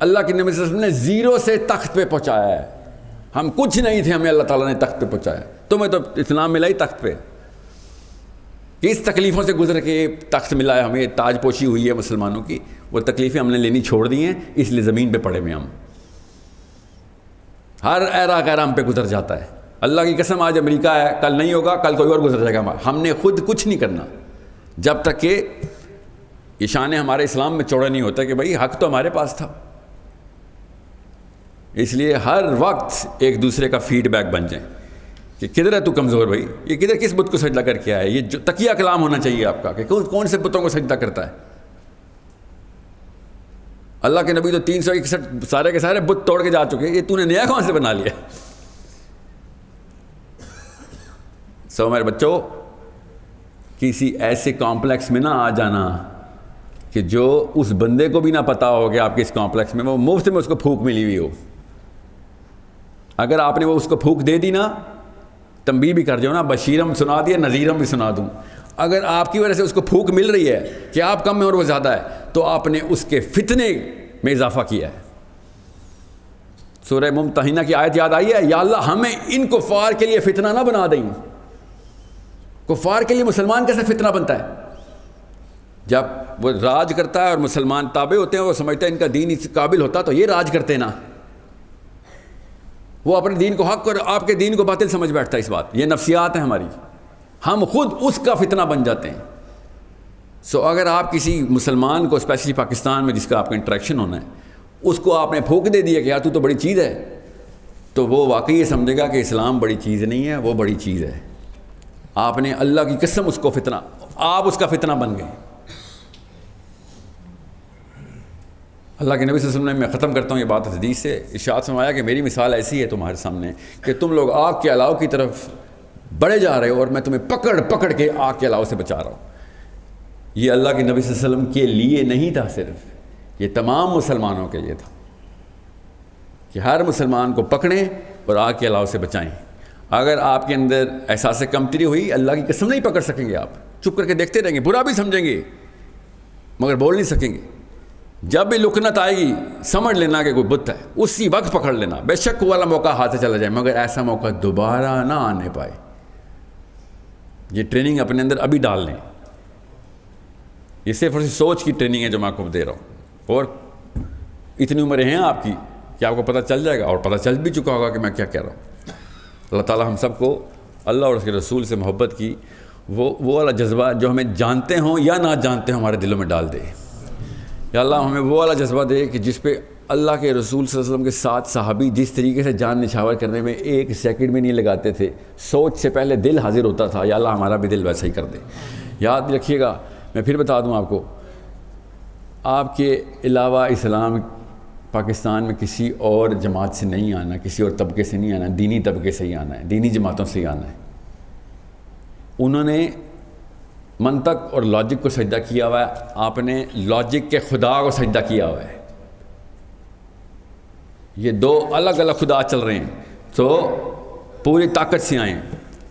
Speaker 2: اللہ کے نبی صلی اللہ علیہ وسلم نے زیرو سے تخت پہ پہنچایا ہے. ہم کچھ نہیں تھے، ہمیں اللہ تعالیٰ نے تخت پہ پہنچایا. تمہیں تو اسلام ملا ہی تخت پہ. کس تکلیفوں سے گزر کے تخت ملا ہے ہمیں، تاج پوشی ہوئی ہے مسلمانوں کی. وہ تکلیفیں ہم نے لینی چھوڑ دی ہیں، اس لیے زمین پہ پڑے ہوئے ہم. ہر ایرا غیرہ ہم پہ گزر جاتا ہے. اللہ کی قسم آج امریکہ ہے، کل نہیں ہوگا، کل کوئی اور گزر جائے گا. ہم نے خود کچھ نہیں کرنا جب تک کہ یہ شان ہمارے اسلام میں چوڑا نہیں ہوتا کہ بھائی حق تو ہمارے پاس تھا. اس لیے ہر وقت ایک دوسرے کا فیڈ بیک بن جائیں کہ کدھر ہے تو کمزور بھائی، یہ کدھر کس بت کو سجدہ کر کے آیا ہے. یہ جو تقیہ کلام ہونا چاہیے آپ کا کہ کون سے بتوں کو سجدہ کرتا ہے. اللہ کے نبی تو 361 سارے کے سارے بت توڑ کے جا چکے، یہ تو نے نیا کون سے بنا لیا. سو میرے بچوں، کسی ایسے کمپلیکس میں نہ آ جانا کہ جو اس بندے کو بھی نہ پتا ہو کہ آپ کے اس کمپلیکس میں وہ مفت میں اس کو پھونک ملی ہوئی ہو. اگر آپ نے وہ اس کو پھونک دے دی نا، تنبیہ بھی کر جو نا، بشیرم سنا دیا، نذیرم بھی سنا دوں. اگر آپ کی وجہ سے اس کو پھونک مل رہی ہے کہ آپ کم میں اور وہ زیادہ ہے، تو آپ نے اس کے فتنے میں اضافہ کیا ہے. سورہ ممتحنہ کی آیت یاد آئی ہے، یا اللہ ہمیں ان کفار کے لیے فتنہ نہ بنا دیں. کفار کے لیے مسلمان کیسے فتنہ بنتا ہے؟ جب وہ راج کرتا ہے اور مسلمان تابع ہوتے ہیں، وہ سمجھتے ہیں ان کا دین اس قابل ہوتا تو یہ راج کرتے نا. وہ اپنے دین کو حق اور آپ کے دین کو باطل سمجھ بیٹھتا ہے. اس بات یہ نفسیات ہیں ہماری، ہم خود اس کا فتنہ بن جاتے ہیں. سو اگر آپ کسی مسلمان کو، اسپیشلی پاکستان میں جس کا آپ کا انٹریکشن ہونا ہے، اس کو آپ نے پھونک دے دیا کہ یار تو بڑی چیز ہے، تو وہ واقعی یہ سمجھے گا کہ اسلام بڑی چیز نہیں ہے، وہ بڑی چیز ہے. آپ نے اللہ کی قسم اس کو فتنہ، آپ اس کا فتنہ بن گئے. اللہ کے نبی صلی اللہ علیہ وسلم نے، میں ختم کرتا ہوں یہ بات حدیث سے، ارشاد فرمایا کہ میری مثال ایسی ہے تمہارے سامنے کہ تم لوگ آگ کے الاؤ کی طرف بڑھے جا رہے ہو اور میں تمہیں پکڑ پکڑ کے آگ کے الاؤ سے بچا رہا ہوں. یہ اللہ کے نبی صلی اللہ علیہ وسلم کے لیے نہیں تھا صرف، یہ تمام مسلمانوں کے لیے تھا کہ ہر مسلمان کو پکڑیں اور آگ کے الاؤ سے بچائیں. اگر آپ کے اندر احساس کمتری ہوئی، اللہ کی قسم نہیں پکڑ سکیں گے. آپ چپ کر کے دیکھتے رہیں گے، برا بھی سمجھیں گے مگر بول نہیں سکیں گے. جب بھی لکنت آئے گی سمجھ لینا کہ کوئی بت ہے، اسی وقت پکڑ لینا. بے شک وہ والا موقع ہاتھ سے چلا جائے مگر ایسا موقع دوبارہ نہ آنے پائے. یہ ٹریننگ اپنے اندر ابھی ڈال لیں. یہ صرف اور سوچ کی ٹریننگ ہے جو میں آپ کو دے رہا ہوں. اور اتنی عمریں ہیں آپ کی کہ آپ کو پتہ چل جائے گا، اور پتہ چل بھی چکا ہوگا کہ میں کیا کہہ رہا ہوں. اللہ تعالیٰ ہم سب کو اللہ اور اس کے رسول سے محبت کی وہ والا جذبہ جو ہمیں جانتے ہوں یا نہ جانتے ہوں ہمارے دلوں میں ڈال دے. یا اللہ ہمیں وہ والا جذبہ دے کہ جس پہ اللہ کے رسول صلی اللہ علیہ وسلم کے ساتھ صحابی جس طریقے سے جان نچھاور کرنے میں ایک سیکنڈ بھی نہیں لگاتے تھے، سوچ سے پہلے دل حاضر ہوتا تھا. یا اللہ ہمارا بھی دل ویسا ہی کر دے. یاد رکھیے گا، میں پھر بتا دوں آپ کو، آپ کے علاوہ اسلام پاکستان میں کسی اور جماعت سے نہیں آنا، کسی اور طبقے سے نہیں آنا، دینی طبقے سے ہی آنا ہے، دینی جماعتوں سے ہی آنا ہے. انہوں نے منطق اور لاجک کو سجدہ کیا ہوا ہے، آپ نے لاجک کے خدا کو سجدہ کیا ہوا ہے. یہ دو الگ الگ خدا چل رہے ہیں. تو پوری طاقت سے آئیں،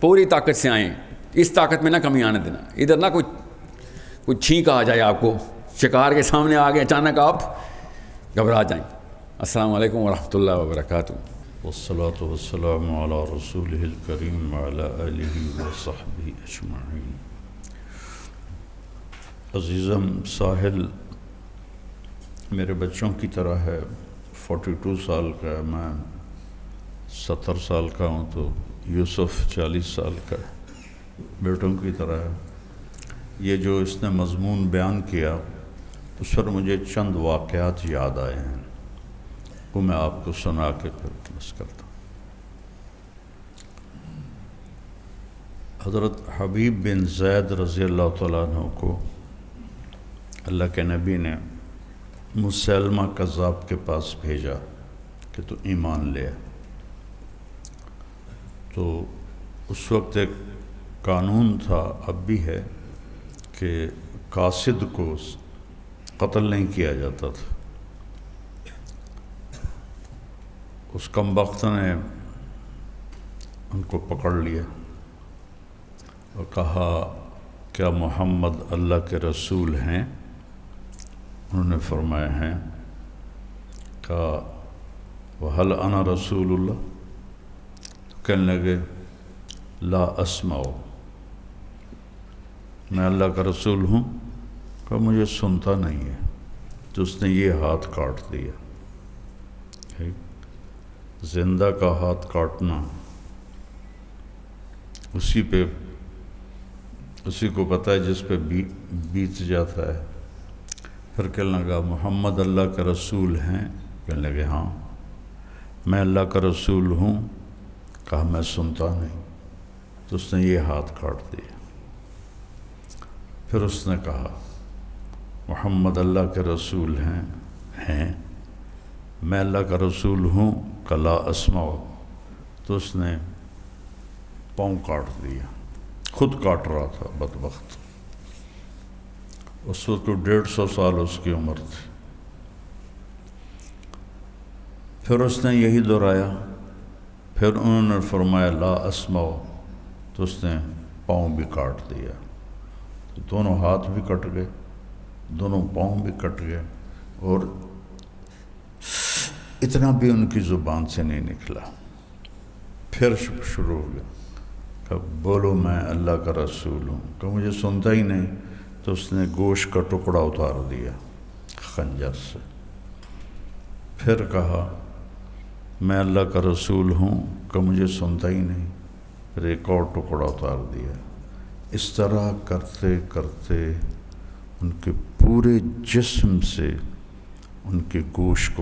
Speaker 2: پوری طاقت سے آئیں. اس طاقت میں نہ کمی آنے دینا. ادھر نہ کوئی چھینک آ جائے آپ کو، شکار کے سامنے آ گئے اچانک آپ گھبرا جائیں. السلام علیکم ورحمۃ اللہ وبرکاتہ.
Speaker 1: والصلاة والسلام علی رسولہ الکریم وعلی آلہ وصحبہ اجمعین. عزیزم، ساحل میرے بچوں کی طرح ہے، 42 سال کا ہے، میں 70 سال کا ہوں، تو یوسف 40 سال کا ہے، بیٹوں کی طرح ہے. یہ جو اس نے مضمون بیان کیا اس پر مجھے چند واقعات یاد آئے ہیں، وہ میں آپ کو سنا کے پھر بس کرتا ہوں. حضرت حبیب بن زید رضی اللہ تعالیٰ عنہ کو اللہ کے نبی نے مسلمہ کذاب کے پاس بھیجا کہ تو ایمان لے. تو اس وقت ایک قانون تھا، اب بھی ہے، کہ قاصد کو قتل نہیں کیا جاتا تھا. اس کمبخت نے ان کو پکڑ لیا اور کہا کیا محمد اللہ کے رسول ہیں؟ انہوں نے فرمایا ہیں. کہا وَهَلْ أَنَا رسول اللہ؟ تو کہنے لگے لا اسمع، میں اللہ کا رسول ہوں. کہا مجھے سنتا نہیں ہے. تو اس نے یہ ہاتھ کاٹ دیا. زندہ کا ہاتھ کاٹنا اسی کو پتہ ہے جس پہ بیت جاتا ہے. پھر کہنے لگا محمد اللہ کے رسول ہیں؟ کہنے لگے ہاں. میں اللہ کا رسول ہوں. کہا میں سنتا نہیں. تو اس نے یہ ہاتھ کاٹ دیا. پھر اس نے کہا محمد اللہ کے رسول ہیں میں اللہ کا رسول ہوں. کہ لا اسمع. تو اس نے پاؤں کاٹ دیا. خود کاٹ رہا تھا بدبخت. اس وقت 150 سال اس کی عمر تھی. پھر اس نے یہی دہرایا. پھر انہوں نے فرمایا لا اسمع. تو اس نے پاؤں بھی کاٹ دیا. تو دونوں ہاتھ بھی کٹ گئے، دونوں پاؤں بھی کٹ گئے، اور اتنا بھی ان کی زبان سے نہیں نکلا. پھر شروع ہو گیا کہ بولو میں اللہ کا رسول ہوں. کہ مجھے سنتا ہی نہیں. تو اس نے گوشت کا ٹکڑا اتار دیا خنجر سے. پھر کہا میں اللہ کا رسول ہوں. کہ مجھے سنتا ہی نہیں. پھر ایک اور ٹکڑا اتار دیا. اس طرح کرتے کرتے ان کے پورے جسم سے ان کے گوشت کو